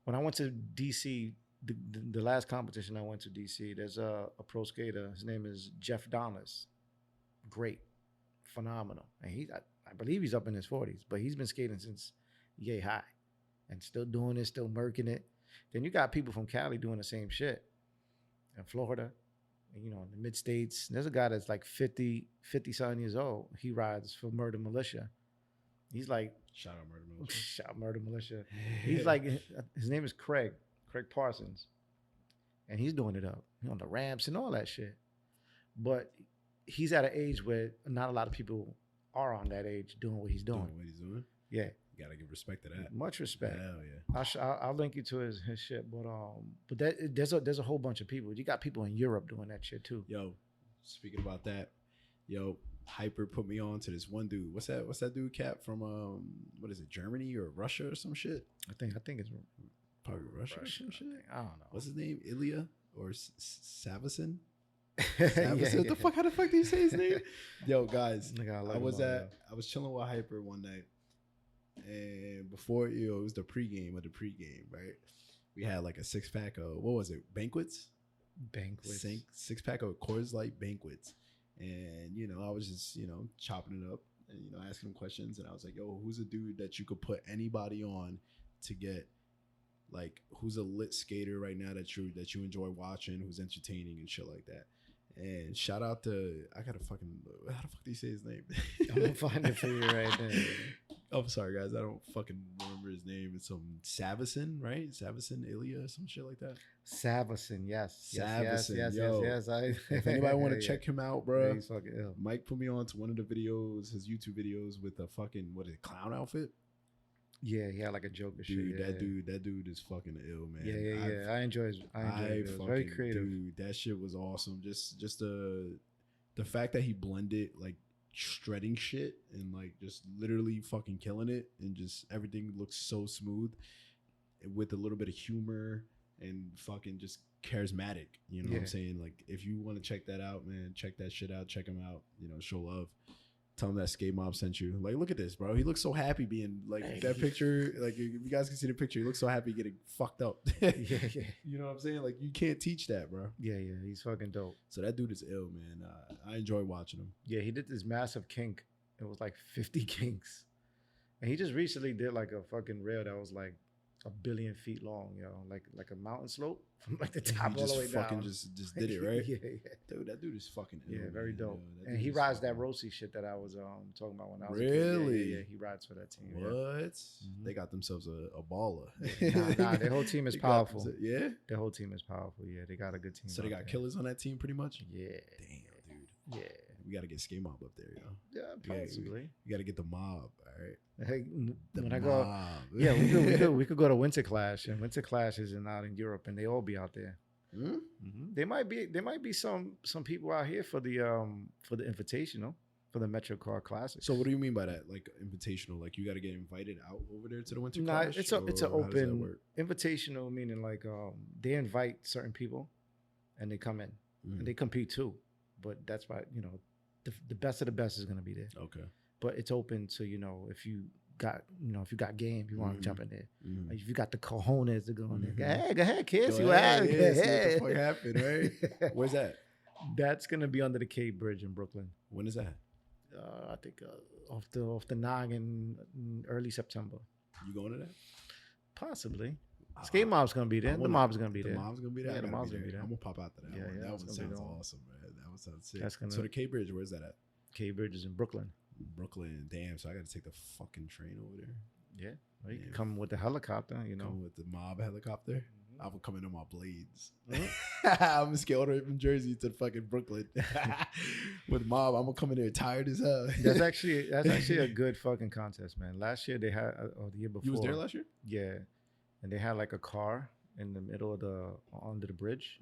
[SPEAKER 2] when I went to DC, the last competition I went to DC, there's a pro skater. His name is Jeff Donners. Great, phenomenal, and I believe he's up in his 40s, but he's been skating since yay high, and still doing it, still murking it. Then you got people from Cali doing the same shit in Florida, in the mid-states. There's a guy that's like 50-something years old. He rides for Murdah Militia. He's like...
[SPEAKER 1] Shout out Murdah Militia.
[SPEAKER 2] Shout out Murdah Militia. He's like... His name is Craig Parsons. And he's doing it up. On the ramps and all that shit. But he's at an age where not a lot of people are on that age doing what he's doing.
[SPEAKER 1] Doing what he's doing?
[SPEAKER 2] Yeah.
[SPEAKER 1] You gotta give respect to that.
[SPEAKER 2] Much respect.
[SPEAKER 1] Hell yeah.
[SPEAKER 2] I'll link you to his shit, but there's a whole bunch of people. You got people in Europe doing that shit too.
[SPEAKER 1] Yo, speaking about that, Hyper put me on to this one dude. What's that dude Cap from what is it, Germany or Russia or some shit?
[SPEAKER 2] I think it's
[SPEAKER 1] probably Russia or some shit.
[SPEAKER 2] I don't know.
[SPEAKER 1] What's his name? Ilya or Savison?
[SPEAKER 2] Yeah.
[SPEAKER 1] What the fuck? How the fuck do you say his name? Yo, guys, I was chilling with Hyper one night. And before, it was the pregame, right? We had like a 6-pack of, what was it? Banquets. 6-pack of Coors Light Banquets. And, I was just, chopping it up and, asking him questions. And I was like, yo, who's a dude that you could put anybody on to get, like, who's a lit skater right now that you enjoy watching, who's entertaining and shit like that. And shout out to, how the fuck do you say his name?
[SPEAKER 2] I'm gonna find it for you right now.
[SPEAKER 1] I'm sorry, guys. I don't fucking remember his name. It's some Savison, right? Savison, Ilya, some shit like that.
[SPEAKER 2] Savison, yes. Yes.
[SPEAKER 1] If anybody want to check him out, bro,
[SPEAKER 2] yeah, he's fucking ill.
[SPEAKER 1] Mike put me on to one of the videos, his YouTube videos with a fucking, clown outfit?
[SPEAKER 2] Yeah, he had like a Joker
[SPEAKER 1] dude,
[SPEAKER 2] shit.
[SPEAKER 1] That dude is fucking ill, man.
[SPEAKER 2] Yeah. I enjoy it. Very creative.
[SPEAKER 1] Dude, that shit was awesome. Just the fact that he blended like shredding shit and like just literally fucking killing it, and just everything looks so smooth with a little bit of humor and fucking just charismatic. You know what I'm saying? Like, if you want to check that out, man, check that shit out. Check him out. Show love. Tell him that Skatemobb sent you. Like, look at this, bro. He looks so happy being like that picture. Like, if you guys can see the picture, he looks so happy getting fucked up.
[SPEAKER 2] Yeah.
[SPEAKER 1] You know what I'm saying? Like, you can't teach that, bro.
[SPEAKER 2] Yeah. He's fucking dope.
[SPEAKER 1] So that dude is ill, man. I enjoy watching him.
[SPEAKER 2] Yeah, he did this massive kink. It was like 50 kinks, and he just recently did like a fucking rail that was like 1 billion feet long, like a mountain slope from like the top all the way down.
[SPEAKER 1] Just did it, right?
[SPEAKER 2] Yeah.
[SPEAKER 1] Dude, that dude is fucking ill.
[SPEAKER 2] Yeah, very dope.
[SPEAKER 1] And
[SPEAKER 2] he rides that Rossi shit that I was talking about when I was
[SPEAKER 1] really?
[SPEAKER 2] a kid. Yeah, he rides for that team.
[SPEAKER 1] What?
[SPEAKER 2] Yeah.
[SPEAKER 1] They got themselves a baller.
[SPEAKER 2] Nah, their whole team is powerful.
[SPEAKER 1] Yeah?
[SPEAKER 2] Their whole team is powerful. Yeah, they got a good team.
[SPEAKER 1] So they got killers on that team pretty much?
[SPEAKER 2] Yeah.
[SPEAKER 1] Damn, dude.
[SPEAKER 2] Yeah.
[SPEAKER 1] We got to get Skatemobb up there, yo.
[SPEAKER 2] Yeah, possibly.
[SPEAKER 1] We got to get the mob, all right?
[SPEAKER 2] Hey, when I
[SPEAKER 1] mob.
[SPEAKER 2] go, yeah, we could go to Winter Clash, and Winter Clash is out in Europe, and they all be out there. There might be some people out here for the invitational for the Metro Car Classic.
[SPEAKER 1] So what do you mean by that? Like invitational? Like you got to get invited out over there to the Winter
[SPEAKER 2] Nah,
[SPEAKER 1] Clash?
[SPEAKER 2] it's an open invitational, meaning like they invite certain people and they come in and they compete too. But that's why the best of the best is gonna be there.
[SPEAKER 1] Okay.
[SPEAKER 2] But it's open to if you got game, you want to jump in there. Like if you got the cojones to go in there, go ahead, kids. See what happened.
[SPEAKER 1] See what the fuck happened, right? Where's that?
[SPEAKER 2] That's gonna be under the Cape Bridge in Brooklyn.
[SPEAKER 1] When is that?
[SPEAKER 2] I think off the noggin in early September.
[SPEAKER 1] You going to that?
[SPEAKER 2] Possibly. Skatemob's gonna be there. The mob's gonna be there.
[SPEAKER 1] The mob's gonna be there.
[SPEAKER 2] Yeah, the mob's gonna be there.
[SPEAKER 1] I'm gonna pop out to that one. That one sounds awesome, man. That one sounds sick. So the Cape Bridge, where's that at?
[SPEAKER 2] Cape Bridge is in Brooklyn.
[SPEAKER 1] Brooklyn, damn. So I got to take the fucking train over there.
[SPEAKER 2] Yeah, well, you can come with the helicopter.
[SPEAKER 1] Come with the mob helicopter. I will come in on my blades. I'm a skater from Jersey to fucking Brooklyn with mob. I'm gonna come in there tired as hell.
[SPEAKER 2] That's actually a good fucking contest, man. Last year they had, or the year before.
[SPEAKER 1] You was there last year?
[SPEAKER 2] Yeah, and they had like a car in the middle of under the bridge,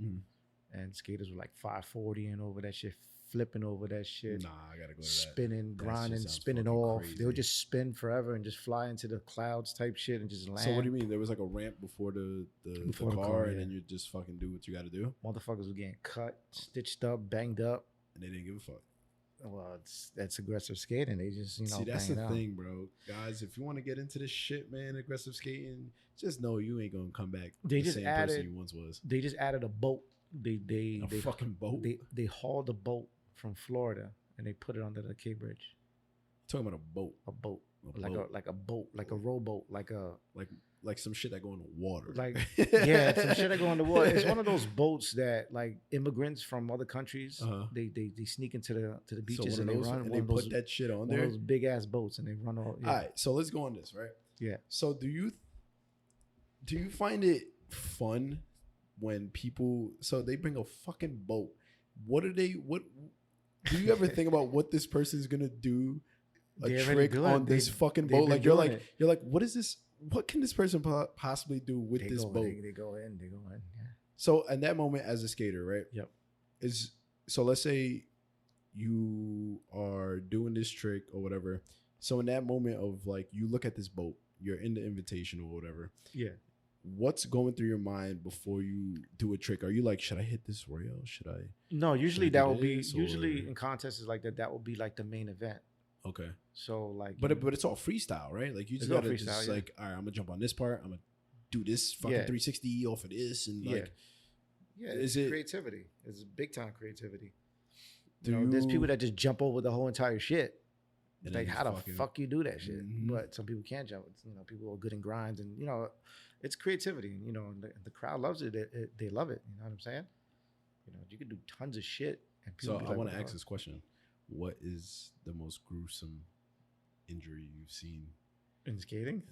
[SPEAKER 2] and skaters were like 540 and over that shit, flipping over that shit.
[SPEAKER 1] Nah, I gotta go to that.
[SPEAKER 2] Spinning, grinding, spinning off. Crazy. They would just spin forever and just fly into the clouds type shit and just land.
[SPEAKER 1] So what do you mean? There was like a ramp before the car, and then you just fucking do what you got to do?
[SPEAKER 2] Motherfuckers were getting cut, stitched up, banged up.
[SPEAKER 1] And they didn't give a fuck.
[SPEAKER 2] Well, that's aggressive skating. They just,
[SPEAKER 1] See, that's the thing, bro. Guys, if you want to get into this shit, man, aggressive skating, just know you ain't going to come back the same person you once was.
[SPEAKER 2] They just added a boat. They
[SPEAKER 1] fucking boat?
[SPEAKER 2] They hauled a boat from Florida and they put it under the Cape Bridge.
[SPEAKER 1] You're talking about a boat?
[SPEAKER 2] A boat. Like a boat, like a rowboat, like
[SPEAKER 1] some shit that go in the water.
[SPEAKER 2] Like yeah, some shit that go in the water. It's one of those boats that like immigrants from other countries they sneak into the beaches and they run.
[SPEAKER 1] And they put that shit on there.
[SPEAKER 2] One of those big ass boats and they run all. Yeah.
[SPEAKER 1] All right, so let's go on this, right?
[SPEAKER 2] Yeah.
[SPEAKER 1] So do you find it fun when people they bring a fucking boat? What do you ever think about what this person's gonna do? Trick on this fucking boat? Like you're like, what is this? What can this person possibly do with this boat?
[SPEAKER 2] They go in. Yeah.
[SPEAKER 1] So in that moment, as a skater, right?
[SPEAKER 2] Yep.
[SPEAKER 1] So let's say you are doing this trick or whatever. So in that moment of like, you look at this boat, you're in the invitational or whatever.
[SPEAKER 2] Yeah.
[SPEAKER 1] What's going through your mind before you do a trick? Are you like, should I hit this rail? Should I?
[SPEAKER 2] No, usually that will be in contests like that. That will be like the main event.
[SPEAKER 1] Okay.
[SPEAKER 2] So like,
[SPEAKER 1] but it's all freestyle, right? Like you just gotta just like, all right, I'm gonna jump on this part. I'm gonna do this fucking 360 off of this, and like,
[SPEAKER 2] it's creativity. It's big time creativity. There's people that just jump over the whole entire shit. And like, how the fuck you do that shit? But some people can't jump. People are good in grinds, and it's creativity. And the crowd loves it. They love it. You know what I'm saying? You can do tons of shit. And people
[SPEAKER 1] I want to ask this question. What is the most gruesome injury you've seen
[SPEAKER 2] in skating?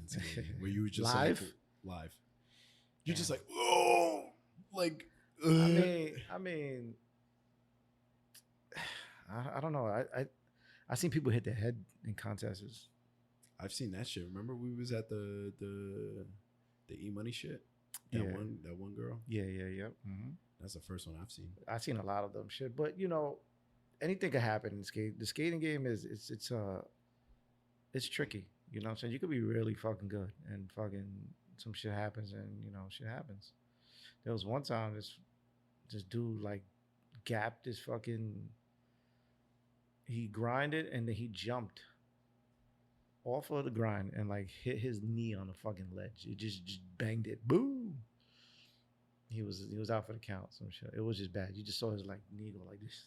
[SPEAKER 1] Where you were just
[SPEAKER 2] live?
[SPEAKER 1] Live. You're just like, oh, like.
[SPEAKER 2] I mean, I don't know. I seen people hit their head in contests.
[SPEAKER 1] I've seen that shit. Remember we was at the E-Money shit? That one girl?
[SPEAKER 2] Yeah. Mm-hmm.
[SPEAKER 1] That's the first one I've seen.
[SPEAKER 2] I've seen a lot of them shit, but anything could happen in skate. The skating game is it's tricky. You know what I'm saying? You could be really fucking good and fucking some shit happens and shit happens. There was one time this dude like gapped his fucking, he grinded and then he jumped off of the grind and like hit his knee on the fucking ledge. It just banged it. Boom. He was out for the count. Some shit. It was just bad. You just saw his like knee go like this.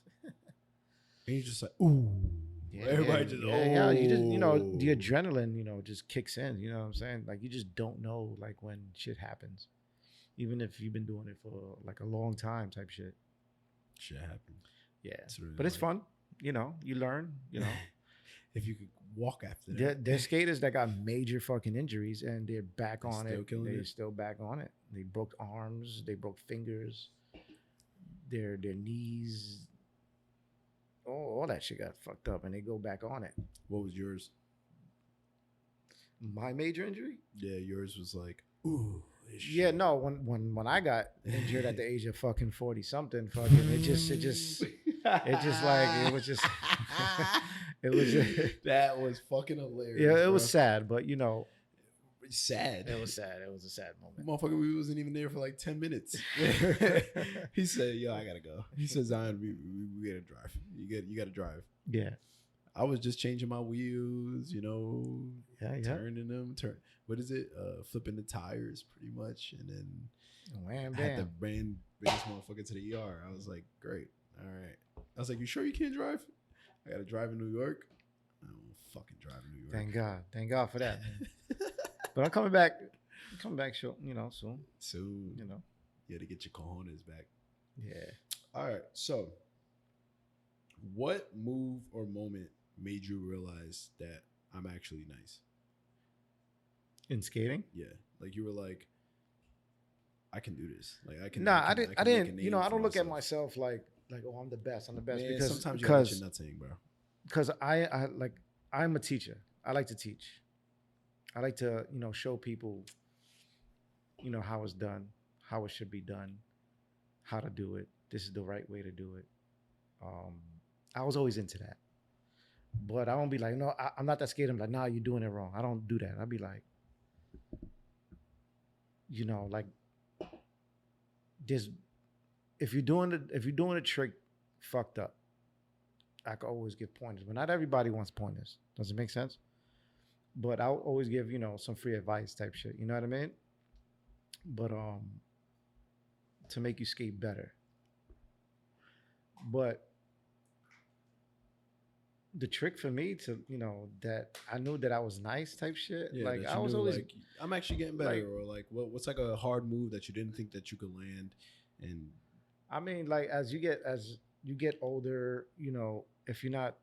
[SPEAKER 1] And you're just like, ooh.
[SPEAKER 2] Yeah, everybody just, yeah. You just, the adrenaline, just kicks in. You know what I'm saying? Like, you just don't know, like, when shit happens. Even if you've been doing it for, like, a long time type shit.
[SPEAKER 1] Shit happens.
[SPEAKER 2] Yeah. Really but it's fun. You learn,
[SPEAKER 1] If you could walk after that.
[SPEAKER 2] There's skaters that got major fucking injuries, and they're back on it. They're still back on it. They broke arms. They broke fingers. Their knees. All that shit got fucked up, and they go back on it.
[SPEAKER 1] What was yours?
[SPEAKER 2] My major injury?
[SPEAKER 1] Yeah, yours was like, ooh.
[SPEAKER 2] Yeah, no. When I got injured at the age of fucking 40 something, fucking it just like it was just it was
[SPEAKER 1] that was fucking hilarious.
[SPEAKER 2] Yeah, it
[SPEAKER 1] bro.
[SPEAKER 2] was sad, but you know,
[SPEAKER 1] sad.
[SPEAKER 2] it was sad. It was a sad moment.
[SPEAKER 1] Motherfucker, we wasn't even there for like 10 minutes. He said, "Yo, I gotta go." He said, "Zion, we gotta drive. You gotta drive."
[SPEAKER 2] Yeah.
[SPEAKER 1] I was just changing my wheels, you know, turning them, what is it? Flipping the tires pretty much. And then
[SPEAKER 2] Wham,
[SPEAKER 1] I had to
[SPEAKER 2] bam.
[SPEAKER 1] bring this motherfucker to the ER. I was like, great. All right. I was like, you sure you can't drive? I got to drive in New York. I don't fucking drive in New York.
[SPEAKER 2] Thank God. Thank God for that, man. But I'm coming back soon,
[SPEAKER 1] Soon.
[SPEAKER 2] you know.
[SPEAKER 1] You had to get your cojones back.
[SPEAKER 2] Yeah.
[SPEAKER 1] All right. So what move or moment made you realize that I'm actually nice?
[SPEAKER 2] In skating?
[SPEAKER 1] Yeah. Like you were like, I can do this. Like I can.
[SPEAKER 2] Nah,
[SPEAKER 1] I
[SPEAKER 2] I
[SPEAKER 1] can make
[SPEAKER 2] didn't.
[SPEAKER 1] a
[SPEAKER 2] You know,
[SPEAKER 1] name
[SPEAKER 2] I don't
[SPEAKER 1] for
[SPEAKER 2] look at myself like oh, I'm the best. I'm the best.
[SPEAKER 1] Man,
[SPEAKER 2] because
[SPEAKER 1] sometimes you
[SPEAKER 2] because
[SPEAKER 1] got your nuts hang, bro.
[SPEAKER 2] because I'm a teacher. I like to teach. I like to, you know, show people, you know, how it's done, how it should be done, how to do it. This is the right way to do it. I was always into that. But I won't be like, no, I'm not that skater. I'm like, nah, you're doing it wrong. I don't do that. I'll be like, you know, like this. If you're doing a trick fucked up, I could always give pointers. But not everybody wants pointers. Does it make sense? But I'll always give, you know, some free advice type shit. You know what I mean? But to make you skate better. But the trick for me to, you know, that I knew that I was nice type shit.
[SPEAKER 1] Yeah,
[SPEAKER 2] like
[SPEAKER 1] that
[SPEAKER 2] I
[SPEAKER 1] you
[SPEAKER 2] was
[SPEAKER 1] knew,
[SPEAKER 2] always
[SPEAKER 1] like I'm actually getting better,
[SPEAKER 2] like-
[SPEAKER 1] or like what's like a hard move that you didn't think that you could land, and
[SPEAKER 2] I mean, like as you get older, you know, if you're not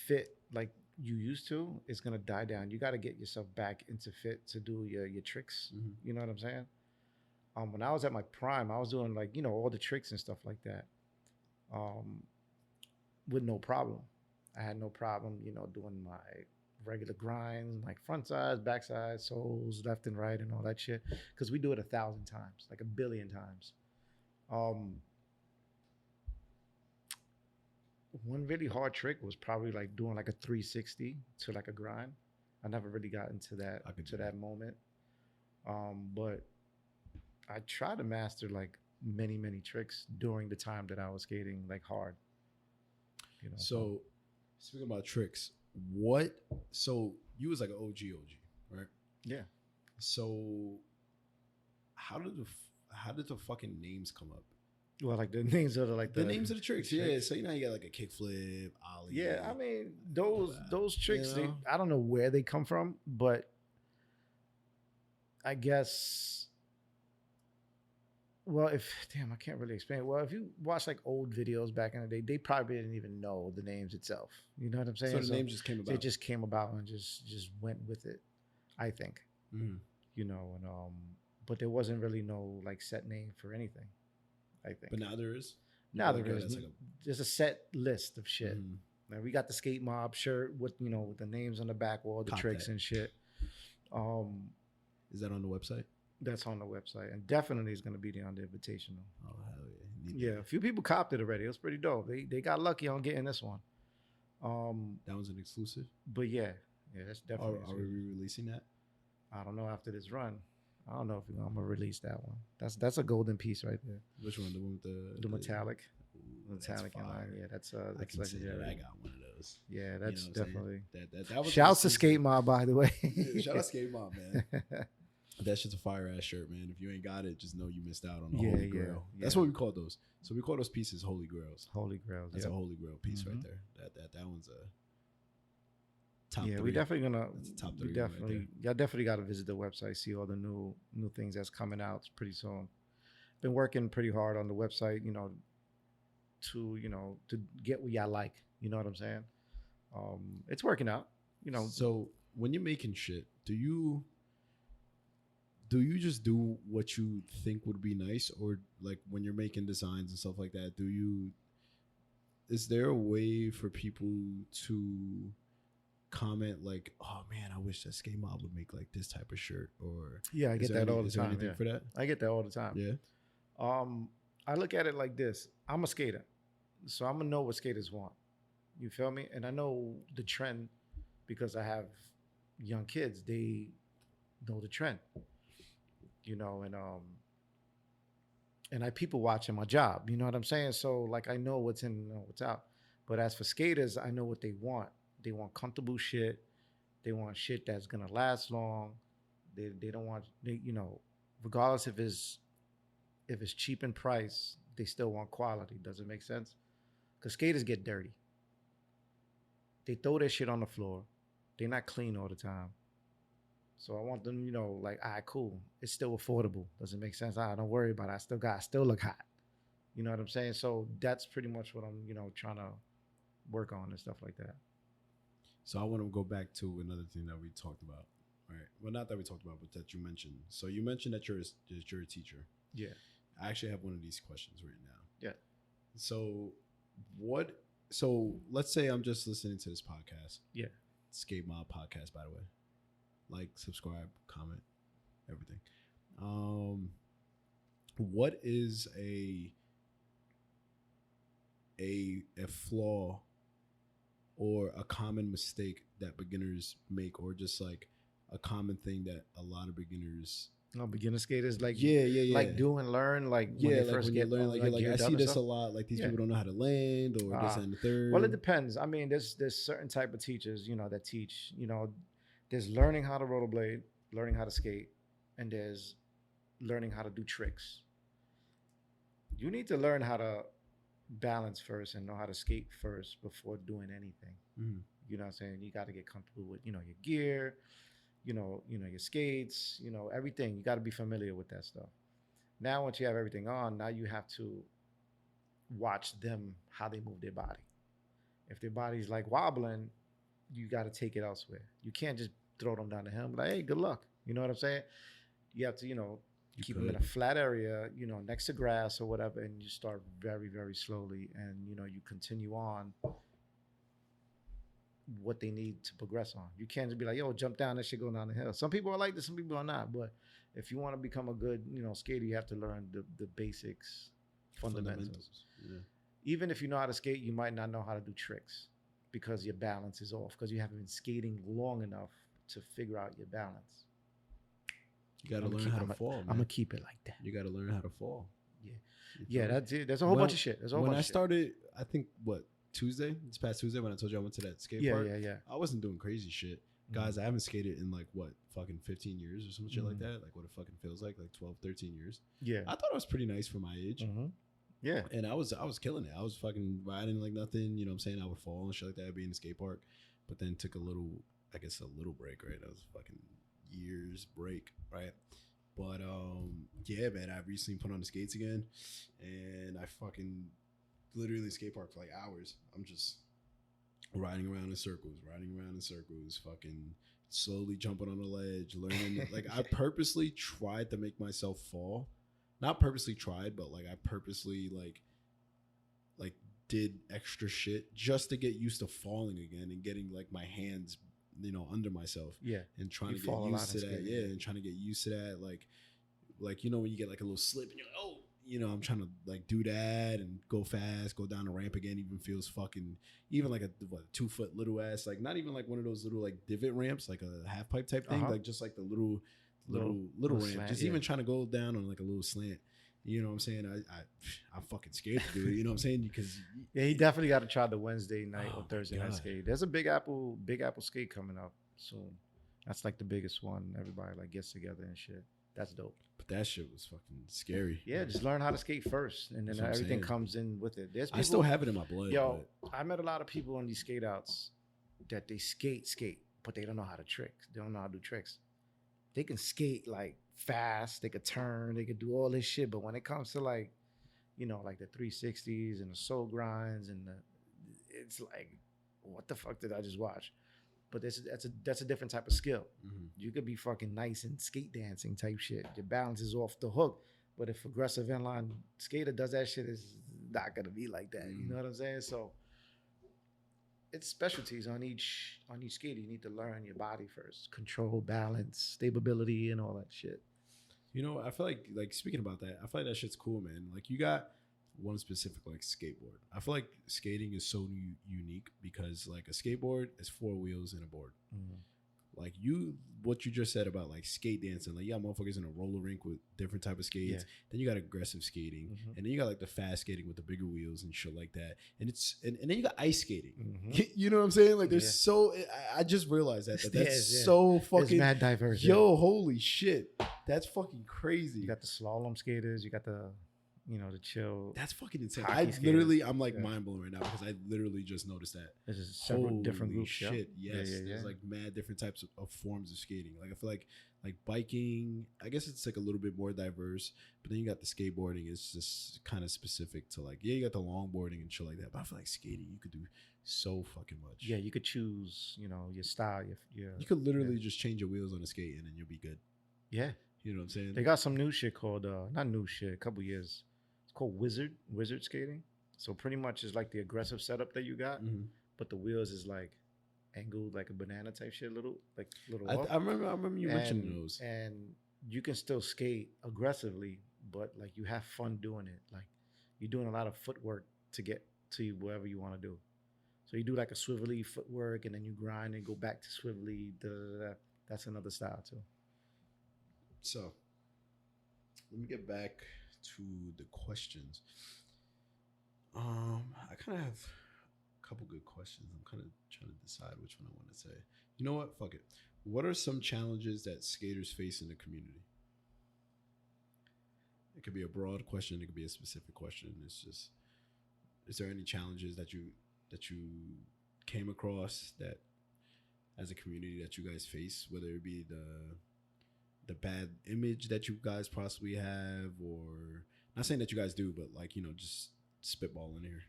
[SPEAKER 2] fit like you used to, it's gonna die down. You got to get yourself back into fit to do your tricks.
[SPEAKER 1] Mhm.
[SPEAKER 2] You know what I'm saying? When I was at my prime, I was doing like, you know, all the tricks and stuff like that, with no problem. I had no problem, you know, doing my regular grinds, like front sides, back sides, soles, left and right, and all that shit. Because we do it 1,000 times, like 1,000,000,000 times. One really hard trick was probably like doing like a 360 to like a grind. I never really got into that that moment. But I tried to master like many tricks during the time that I was skating like hard. You know.
[SPEAKER 1] so speaking about tricks, so you was like an OG, right?
[SPEAKER 2] Yeah.
[SPEAKER 1] So how did the fucking names come up?
[SPEAKER 2] Well, like the names of
[SPEAKER 1] The names of the tricks, yeah. So you know you got like a kickflip, ollie.
[SPEAKER 2] Yeah, I mean those tricks.
[SPEAKER 1] You know?
[SPEAKER 2] I don't know where they come from, but I guess. Well, I can't really explain it. Well, if you watch like old videos back in the day, they probably didn't even know the names itself. You know what I'm saying?
[SPEAKER 1] So the names just came about.
[SPEAKER 2] It just came about and just went with it. I think.
[SPEAKER 1] Mhm.
[SPEAKER 2] You know, and but there wasn't really no like set name for anything. I think.
[SPEAKER 1] But now there is.
[SPEAKER 2] Now
[SPEAKER 1] Like,
[SPEAKER 2] there is.
[SPEAKER 1] that's like
[SPEAKER 2] There's a set list of shit.
[SPEAKER 1] Mhm.
[SPEAKER 2] Now we got the Skatemobb shirt with, you know, with the names on the back, all the
[SPEAKER 1] Cop
[SPEAKER 2] tricks
[SPEAKER 1] that.
[SPEAKER 2] and shit.
[SPEAKER 1] Is that on the website?
[SPEAKER 2] That's on the website, and definitely is going to be there on the invitational.
[SPEAKER 1] Oh hell yeah!
[SPEAKER 2] Yeah, a few people copped it already. It was pretty dope. They got lucky on getting this one.
[SPEAKER 1] That was an exclusive.
[SPEAKER 2] But yeah, that's definitely.
[SPEAKER 1] Are we re-releasing that?
[SPEAKER 2] I don't know after this run. I don't know if I'm gonna release that one. That's a golden piece right there.
[SPEAKER 1] Which one? The one with the
[SPEAKER 2] metallic.
[SPEAKER 1] Ooh,
[SPEAKER 2] Metallic
[SPEAKER 1] that's
[SPEAKER 2] inline.
[SPEAKER 1] fire.
[SPEAKER 2] Yeah, that's
[SPEAKER 1] I can say that
[SPEAKER 2] legendary.
[SPEAKER 1] I got one of those.
[SPEAKER 2] Yeah, that's
[SPEAKER 1] You know what I'm
[SPEAKER 2] definitely.
[SPEAKER 1] saying? That was
[SPEAKER 2] Shouts to
[SPEAKER 1] exclusive.
[SPEAKER 2] Skatemobb, by the way.
[SPEAKER 1] Yeah, shout out Skatemobb, man. That shit's a fire ass shirt, man. If you ain't got it, just know you missed out on the Holy Grail. That's what we call those. So we call those pieces Holy Grails.
[SPEAKER 2] Holy Grails.
[SPEAKER 1] That's
[SPEAKER 2] Yep.
[SPEAKER 1] a Holy Grail piece right
[SPEAKER 2] Mhm.
[SPEAKER 1] there. That one's a top.
[SPEAKER 2] Yeah,
[SPEAKER 1] three.
[SPEAKER 2] we definitely gonna.
[SPEAKER 1] That's a top
[SPEAKER 2] We
[SPEAKER 1] three right
[SPEAKER 2] definitely, y'all definitely got to visit the website, see all the new things that's coming out pretty soon. Been working pretty hard on the website, you know, to get what y'all like. You know what I'm saying? It's working out. You know.
[SPEAKER 1] So when you're making shit, do you just do what you think would be nice, or like when you're making designs and stuff like that, is there a way for people to comment like, "Oh man, I wish that Skatemobb would make like this type of shirt," or
[SPEAKER 2] Yeah, I get that all the
[SPEAKER 1] is there
[SPEAKER 2] time.
[SPEAKER 1] anything
[SPEAKER 2] Yeah.
[SPEAKER 1] for that?
[SPEAKER 2] I get that all the time.
[SPEAKER 1] Yeah.
[SPEAKER 2] I look at it like this. I'm a skater, so I'm gonna know what skaters want. You feel me? And I know the trend because I have young kids. They know the trend, you know, and I people watch in my job. You know what I'm saying? So like I know what's in and what's out. But as for skaters, I know what they want. They want comfortable shit. They want shit that's gonna last long. They don't want you know, regardless if it's cheap in price, they still want quality. Does it make sense? Because skaters get dirty. They throw their shit on the floor. They're not clean all the time. So I want them, you know, like, all right, cool. It's still affordable. Does it make sense? Don't worry about it. I still look hot. You know what I'm saying? So that's pretty much what I'm, you know, trying to work on and stuff like that.
[SPEAKER 1] So I want to go back to another thing that we talked about, right? Well, not that we talked about, but that you mentioned. So you mentioned that you're a teacher.
[SPEAKER 2] Yeah.
[SPEAKER 1] I actually have one of these questions right now.
[SPEAKER 2] Yeah.
[SPEAKER 1] So let's say I'm just listening to this podcast.
[SPEAKER 2] Yeah.
[SPEAKER 1] Skatemobb Podcast, by the way. Like, subscribe, comment, everything. What is a flaw or a common mistake that beginners make, or just like a common thing that a lot of beginners
[SPEAKER 2] beginner skaters like
[SPEAKER 1] like
[SPEAKER 2] do and learn like when they first get
[SPEAKER 1] learn like I see this a lot, like these people don't know how to land or this and the third.
[SPEAKER 2] Well, it depends. I mean, there's certain type of teachers, you know, that teach, you know, there's learning how to rollerblade, learning how to skate, and there's learning how to do tricks. You need to learn how to balance first and know how to skate first before doing anything. You know what I'm saying? You got to get comfortable with, you know, your gear, you know, your skates, you know, everything. You got to be familiar with that stuff. Now, once you have everything on, now you have to watch them, how they move their body. If their body's like wobbling, you got to take it elsewhere. You can't just throw them down the hill and be like, hey, good luck. You know what I'm saying? You have to, you know, keep them in a flat area, you know, next to grass or whatever, and you start very, very slowly, and, you know, you continue on what they need to progress on. You can't just be like, yo, jump down, that shit go down the hill. Some people are like this, some people are not. But if you want to become a good, you know, skater, you have to learn the basics, fundamentals. Yeah. Even if you know how to skate, you might not know how to do tricks because your balance is off, because you haven't been skating long enough to figure out your balance.
[SPEAKER 1] You got to learn how to fall, man.
[SPEAKER 2] I'm going to keep it like that.
[SPEAKER 1] You got to learn how to fall.
[SPEAKER 2] Yeah. Yeah, that's it. There's a whole bunch of shit.
[SPEAKER 1] When I started, I think, this past Tuesday, when I told you I went to that skate park, I wasn't doing crazy shit. Guys, I haven't skated in like, fucking 15 years or some shit like that. Like what it fucking feels like 12, 13 years. Yeah. I thought it was pretty nice for my age. Yeah. And I was killing it. I was fucking riding like nothing. You know what I'm saying? I would fall and shit like that. I'd be in the skate park. But then took a little break, right? That was fucking years break, right? But yeah, man, I recently put on the skates again, and I fucking literally skate park for like hours. I'm just riding around in circles, fucking slowly jumping on the ledge, learning. Like I purposely tried to make myself fall. Not purposely tried, but like I purposely like did extra shit just to get used to falling again and getting like my hands, you know, under myself. Yeah. And trying to get used to that. Yeah. And trying to get used to that. Like, you know, when you get like a little slip and you're like, oh, you know, I'm trying to like do that and go fast, go down the ramp again. Even feels fucking, even like a 2 foot little ass, like not even like one of those little like divot ramps, like a half pipe type thing. Like just like the little ramp. Slant, just even trying to go down on like a little slant. You know what I'm saying? I'm fucking scared to do it. You know what I'm saying? Because
[SPEAKER 2] he definitely got to try the Wednesday night or Thursday night skate. There's a Big Apple skate coming up soon. That's like the biggest one. Everybody like gets together and shit. That's dope.
[SPEAKER 1] But that shit was fucking scary.
[SPEAKER 2] Yeah, just learn how to skate first, and then everything comes in with it. I
[SPEAKER 1] still have it in my blood.
[SPEAKER 2] Yo, I met a lot of people on these skate outs that they skate, but they don't know how to trick. They don't know how to do tricks. They can skate like fast, they could turn, they could do all this shit, but when it comes to like, you know, like the 360s and the soul grinds and it's like, what the fuck did I just watch? But that's a different type of skill. You could be fucking nice in skate dancing type shit. Your balance is off the hook. But if aggressive inline skater does that shit, it's not gonna be like that. You know what I'm saying? So it's specialties on each skater. You need to learn your body first, control, balance, stability, and all that shit.
[SPEAKER 1] You know, I feel like speaking about that, I feel like that shit's cool, man. Like you got one specific like skateboard. I feel like skating is so unique because like a skateboard is 4 wheels and a board. Like what you just said about like skate dancing, like motherfuckers in a roller rink with different type of skates. Yeah. Then you got aggressive skating, and then you got like the fast skating with the bigger wheels and shit like that. And it's and then you got ice skating. You know what I'm saying? Like there's so I just realized that's so fucking
[SPEAKER 2] it's mad diverse.
[SPEAKER 1] Yo, holy shit, that's fucking crazy.
[SPEAKER 2] You got the slalom skaters. You got the the chill.
[SPEAKER 1] That's fucking insane. I'm like mind blown right now because I literally just noticed that.
[SPEAKER 2] There's several different groups.
[SPEAKER 1] Shit, yes. There's like mad different types of forms of skating. Like I feel like biking, I guess it's like a little bit more diverse. But then you got the skateboarding. It's just kind of specific to like you got the longboarding and shit like that. But I feel like skating, you could do so fucking much.
[SPEAKER 2] Yeah, you could choose, your style.
[SPEAKER 1] You could literally just change your wheels on a skate and then you'll be good.
[SPEAKER 2] Yeah,
[SPEAKER 1] you know what I'm saying?
[SPEAKER 2] They got some new shit called not new shit. A couple years. It's called wizard skating. So pretty much it's like the aggressive setup that you got, but the wheels is like angled like a banana type shit, little.
[SPEAKER 1] I remember you mentioning those.
[SPEAKER 2] And you can still skate aggressively, but like you have fun doing it. Like you're doing a lot of footwork to get to wherever you want to do. So you do like a swivelly footwork, and then you grind and go back to swivelly. That's another style too.
[SPEAKER 1] So let me get back to the questions. I kind of have a couple good questions. I'm kind of trying to decide which one I want to say. You know what? Fuck it. What are some challenges that skaters face in the community? It could be a broad question. It could be a specific question. It's just, is there any challenges that you came across that as a community that you guys face, whether it be the bad image that you guys possibly have, or not saying that you guys do, but like, just spitball in here.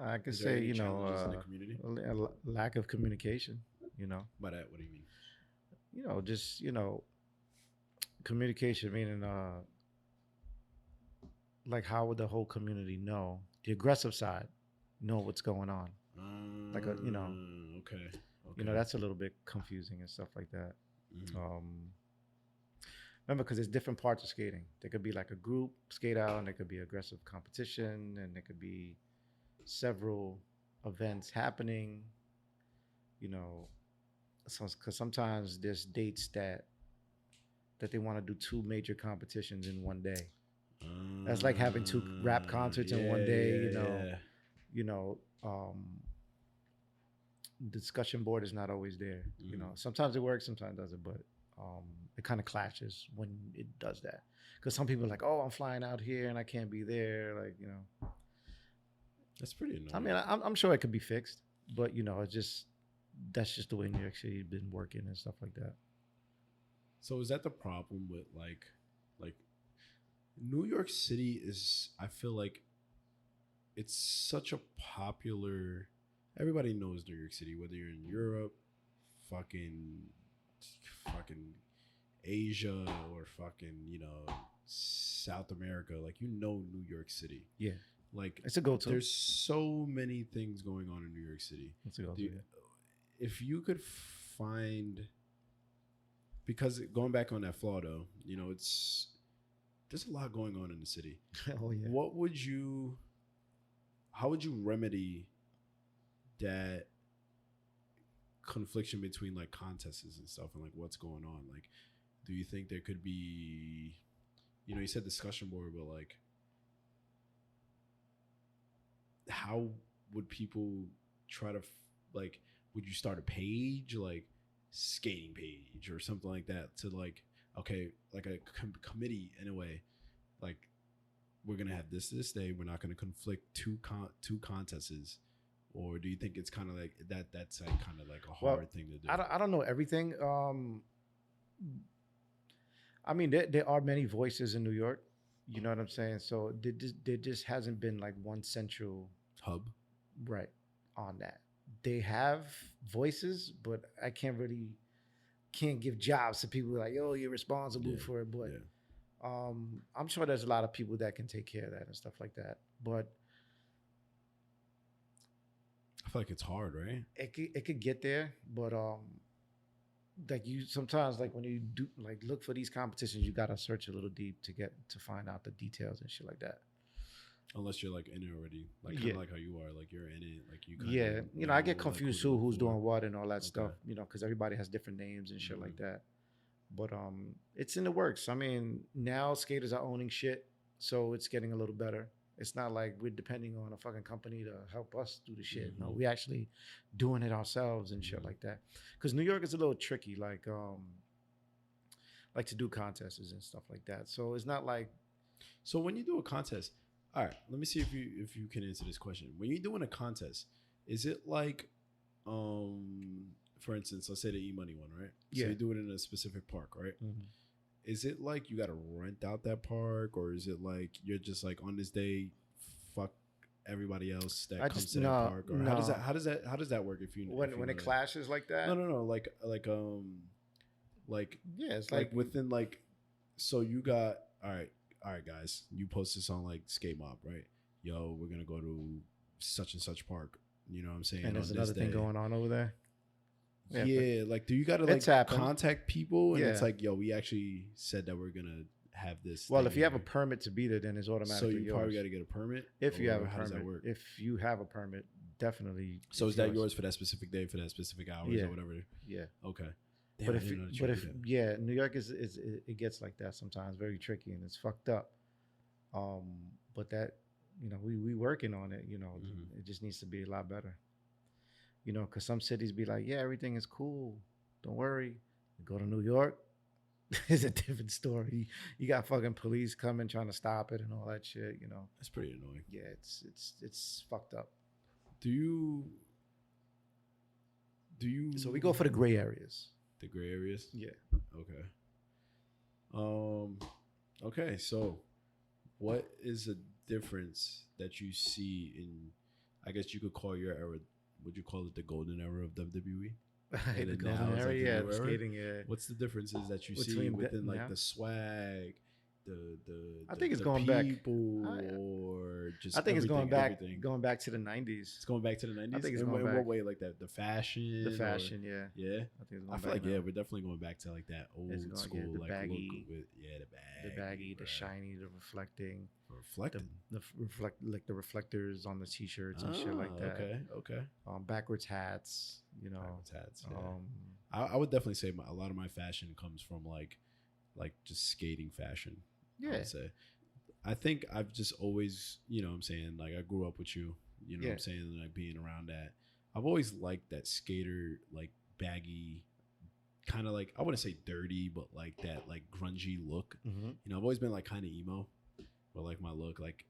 [SPEAKER 2] I could say, in the community? Lack of communication,
[SPEAKER 1] By that, what do you mean?
[SPEAKER 2] Just, communication, meaning, like how would the whole community know, the aggressive side, know what's going on? Like, okay. That's a little bit confusing and stuff like that. Remember, because there's different parts of skating. There could be like a group skate out, and there could be aggressive competition, and there could be several events happening. Because sometimes there's dates that they want to do 2 major competitions in one day. That's like having 2 rap concerts in one day. Discussion board is not always there. Sometimes it works, sometimes it doesn't, but it kind of clashes when it does that, because some people are like, oh, I'm flying out here and I can't be there,
[SPEAKER 1] that's pretty annoying.
[SPEAKER 2] I mean, I'm sure it could be fixed, but that's just the way New York City has been working and stuff like that.
[SPEAKER 1] So is that the problem with like New York City is, I feel like it's such a popular, everybody knows New York City, whether you're in Europe, fucking Asia, or fucking, South America, like, New York City.
[SPEAKER 2] Yeah.
[SPEAKER 1] Like,
[SPEAKER 2] it's a go-to.
[SPEAKER 1] There's so many things going on in New York City.
[SPEAKER 2] It's a go-to.
[SPEAKER 1] If you could find, because going back on that flaw though, there's a lot going on in the city.
[SPEAKER 2] Oh yeah.
[SPEAKER 1] How would you remedy that confliction between like contests and stuff and like what's going on? Like, do you think there could be, you said discussion board, but like, how would people try to like, would you start a page, like skating page or something like that, to like, okay, like a committee in a way, like, we're gonna have this day, we're not gonna conflict two contests? Or do you think it's kind of like that's like kind of like a hard thing to do?
[SPEAKER 2] I don't know everything. I mean, there are many voices in New York. You know what I'm saying? So there just hasn't been like one central
[SPEAKER 1] hub,
[SPEAKER 2] right, on that. They have voices, but I can't give jobs to people like, yo, you're responsible for it. But I'm sure there's a lot of people that can take care of that and stuff like that. But
[SPEAKER 1] I feel like it's hard, right?
[SPEAKER 2] It could get there, but like you sometimes like when you do like look for these competitions, you gotta search a little deep to find out the details and shit like that.
[SPEAKER 1] Unless you're like in it already, like kind of like how you are, like you're in it, like you.
[SPEAKER 2] Yeah, you know, I get
[SPEAKER 1] like,
[SPEAKER 2] confused too, who's doing what and all that
[SPEAKER 1] Okay.
[SPEAKER 2] stuff. You know, because everybody has different names and shit like
[SPEAKER 1] Mhm.
[SPEAKER 2] that. But it's in the works. I mean, now skaters are owning shit, so it's getting a little better. It's not like we're depending on a fucking company to help us do the shit. No,
[SPEAKER 1] Mhm.
[SPEAKER 2] we actually doing it ourselves and shit
[SPEAKER 1] Mhm.
[SPEAKER 2] like that. Because New York is a little tricky, like to do contests and stuff like that. So it's not like
[SPEAKER 1] So when you do a contest, all right, let me see if you can answer this question. When you're doing a contest, is it like, for instance, let's say the E-Money one, right? So
[SPEAKER 2] Yeah.
[SPEAKER 1] you do it in a specific park, right? Is it like you got to rent out that park, or is it like you're just like on this day, fuck everybody else that comes to that park, or how does that work? If you
[SPEAKER 2] when
[SPEAKER 1] if you
[SPEAKER 2] it
[SPEAKER 1] know that?
[SPEAKER 2] clashes like that.
[SPEAKER 1] No, like
[SPEAKER 2] Yeah, it's
[SPEAKER 1] like within like, so you got all right guys, you post this on like Skatemobb, right? Yo, we're gonna go to such and such park, you know what I'm saying?
[SPEAKER 2] and there's
[SPEAKER 1] on
[SPEAKER 2] another
[SPEAKER 1] this
[SPEAKER 2] thing
[SPEAKER 1] day.
[SPEAKER 2] going on over there.
[SPEAKER 1] Yeah, like do you gotta like
[SPEAKER 2] It's happened.
[SPEAKER 1] contact people and it's
[SPEAKER 2] Yeah.
[SPEAKER 1] like, yo, we actually said that we're gonna have this
[SPEAKER 2] Well,
[SPEAKER 1] thing
[SPEAKER 2] if you have a
[SPEAKER 1] here.
[SPEAKER 2] permit to be there, then it's
[SPEAKER 1] So
[SPEAKER 2] automatically
[SPEAKER 1] you
[SPEAKER 2] yours.
[SPEAKER 1] probably gotta get a permit.
[SPEAKER 2] If you have
[SPEAKER 1] or
[SPEAKER 2] a
[SPEAKER 1] how does that
[SPEAKER 2] permit,
[SPEAKER 1] work?
[SPEAKER 2] if you have a permit, definitely.
[SPEAKER 1] So
[SPEAKER 2] it's
[SPEAKER 1] is that yours for that specific day, for that specific hours,
[SPEAKER 2] Yeah.
[SPEAKER 1] or whatever?
[SPEAKER 2] Yeah.
[SPEAKER 1] Okay. Damn,
[SPEAKER 2] But
[SPEAKER 1] I
[SPEAKER 2] if
[SPEAKER 1] didn't know that you
[SPEAKER 2] but
[SPEAKER 1] could
[SPEAKER 2] if
[SPEAKER 1] do that.
[SPEAKER 2] yeah, New York is it gets like that sometimes, very tricky and it's fucked up. But that we working on it.
[SPEAKER 1] Mhm.
[SPEAKER 2] It just needs to be a lot better. Because some cities be like, yeah, everything is cool, don't worry. You go to New York, it's a different story. You got fucking police coming trying to stop it and all that shit.
[SPEAKER 1] That's pretty annoying.
[SPEAKER 2] Yeah, it's fucked up.
[SPEAKER 1] Do you
[SPEAKER 2] So we go for the gray areas.
[SPEAKER 1] the gray areas?
[SPEAKER 2] Yeah.
[SPEAKER 1] Okay. Okay, so what is the difference that you see in, I guess you could call your era, would you call it the golden era of WWE? And
[SPEAKER 2] The
[SPEAKER 1] then now
[SPEAKER 2] golden
[SPEAKER 1] it's
[SPEAKER 2] area,
[SPEAKER 1] like the
[SPEAKER 2] yeah,
[SPEAKER 1] new
[SPEAKER 2] the
[SPEAKER 1] era?
[SPEAKER 2] skating, yeah.
[SPEAKER 1] What's the differences that you see
[SPEAKER 2] Between
[SPEAKER 1] within like
[SPEAKER 2] now?
[SPEAKER 1] the swag,
[SPEAKER 2] I think it's
[SPEAKER 1] the
[SPEAKER 2] going back.
[SPEAKER 1] people, or just
[SPEAKER 2] I think it's going back,
[SPEAKER 1] everything?
[SPEAKER 2] going back to the '90s.
[SPEAKER 1] It's going back to the 90s?
[SPEAKER 2] I think it's
[SPEAKER 1] in,
[SPEAKER 2] going
[SPEAKER 1] in
[SPEAKER 2] back.
[SPEAKER 1] what way? Like that, the fashion?
[SPEAKER 2] The
[SPEAKER 1] or-
[SPEAKER 2] fashion, yeah.
[SPEAKER 1] Yeah.
[SPEAKER 2] I think it's going
[SPEAKER 1] I feel
[SPEAKER 2] back
[SPEAKER 1] like, yeah,
[SPEAKER 2] now.
[SPEAKER 1] we're definitely going back to like that old
[SPEAKER 2] It's going-
[SPEAKER 1] school,
[SPEAKER 2] yeah, the
[SPEAKER 1] like
[SPEAKER 2] baggy-
[SPEAKER 1] look with,
[SPEAKER 2] The baggy, the
[SPEAKER 1] bruh.
[SPEAKER 2] shiny, the reflecting,
[SPEAKER 1] Reflecting.
[SPEAKER 2] the reflectors on the t-shirts and shit like that.
[SPEAKER 1] Okay.
[SPEAKER 2] Backwards hats,
[SPEAKER 1] Backwards hats, yeah.
[SPEAKER 2] Um,
[SPEAKER 1] I would definitely say a lot of my fashion comes from like just skating fashion. I
[SPEAKER 2] yeah,
[SPEAKER 1] would say. I think I've just always, you know what I'm saying, like I grew up with you, you know what I'm saying, and like being around that. I've always liked that skater, like baggy, kind of like, I wouldn't say dirty, but like that like grungy look. I've always been like kind of emo, but like my look, like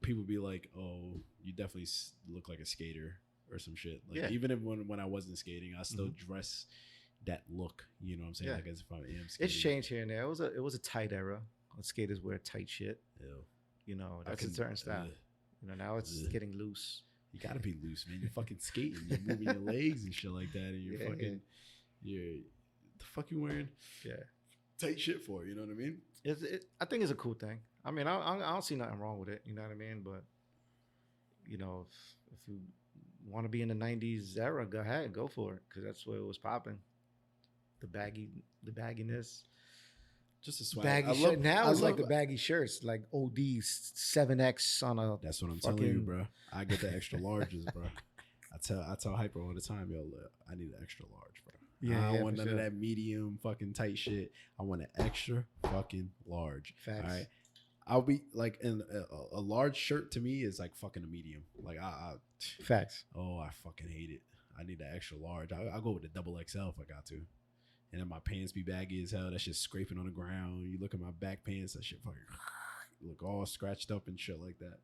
[SPEAKER 1] people be like, oh, you definitely look like a skater or some shit. Like
[SPEAKER 2] Yeah.
[SPEAKER 1] even if when I wasn't skating, I still dress that look. You know what I'm saying?
[SPEAKER 2] Yeah.
[SPEAKER 1] Like as if I am skating.
[SPEAKER 2] it's changed here and there. It was a tight era. Skaters wear tight shit.
[SPEAKER 1] Ew.
[SPEAKER 2] That's a certain style. Now it's
[SPEAKER 1] Ugh.
[SPEAKER 2] getting loose.
[SPEAKER 1] You gotta be loose, man. You're fucking skating. You're moving your legs and shit like that, and you're
[SPEAKER 2] Yeah,
[SPEAKER 1] fucking. You're the fuck you wearing
[SPEAKER 2] Yeah,
[SPEAKER 1] tight shit for? You know what I mean?
[SPEAKER 2] I think it's a cool thing. I mean, I don't see nothing wrong with it. You know what I mean? But if you want to be in the '90s era, go ahead, go for it, because that's where it was popping. The bagginess.
[SPEAKER 1] Just a swag.
[SPEAKER 2] Baggy
[SPEAKER 1] I
[SPEAKER 2] shirt.
[SPEAKER 1] love,
[SPEAKER 2] Now
[SPEAKER 1] I
[SPEAKER 2] it's like
[SPEAKER 1] love-
[SPEAKER 2] the baggy shirts, like OD 7X on a.
[SPEAKER 1] That's what I'm telling you,
[SPEAKER 2] fucking-
[SPEAKER 1] bro. I get the extra larges, bro. I tell Hyper all the time, yo, look, I need an extra large, bro.
[SPEAKER 2] Yeah,
[SPEAKER 1] I don't want
[SPEAKER 2] for
[SPEAKER 1] none of
[SPEAKER 2] sure.
[SPEAKER 1] that medium fucking tight shit. I want an extra fucking large.
[SPEAKER 2] Facts.
[SPEAKER 1] All right. I'll be like, in a large shirt to me is like fucking a medium. Like I
[SPEAKER 2] Facts.
[SPEAKER 1] oh, I fucking hate it. I need the extra large. I'll go with the double XL if I got to. And then my pants be baggy as hell. That shit's scraping on the ground. You look at my back pants, that shit fucking look all scratched up and shit like that.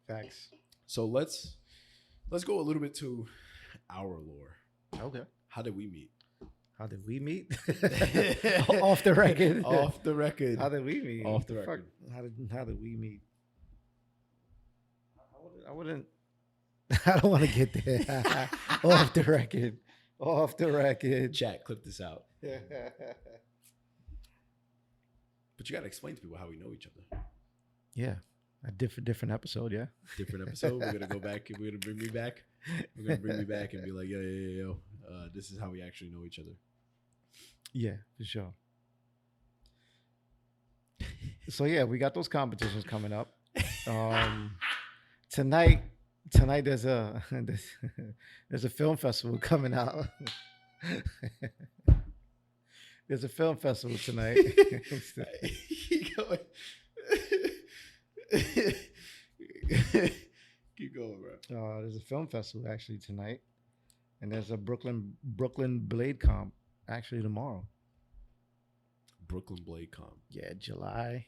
[SPEAKER 2] Facts.
[SPEAKER 1] So let's go a little bit to our lore.
[SPEAKER 2] Okay.
[SPEAKER 1] How did we meet?
[SPEAKER 2] How did we meet? Off the record.
[SPEAKER 1] Off the record.
[SPEAKER 2] How did we meet?
[SPEAKER 1] Off the
[SPEAKER 2] Fuck,
[SPEAKER 1] record.
[SPEAKER 2] How did we meet? I wouldn't. I don't want to get there. Off the record. Off the record.
[SPEAKER 1] Chat, clip this out. But you got to explain to people how we know each other.
[SPEAKER 2] Yeah, A different episode, yeah.
[SPEAKER 1] Different episode. We're gonna go back. We're gonna bring me back. We're gonna bring me back and be like, yo. This is how we actually know each other.
[SPEAKER 2] Yeah, for sure. So yeah, we got those competitions coming up. Tonight there's a there's a film festival coming out. There's a film festival tonight.
[SPEAKER 1] Keep going. Keep going, bro.
[SPEAKER 2] There's a film festival actually tonight, and there's a Brooklyn Blade Camp actually tomorrow.
[SPEAKER 1] Brooklyn Blade Camp.
[SPEAKER 2] Yeah, July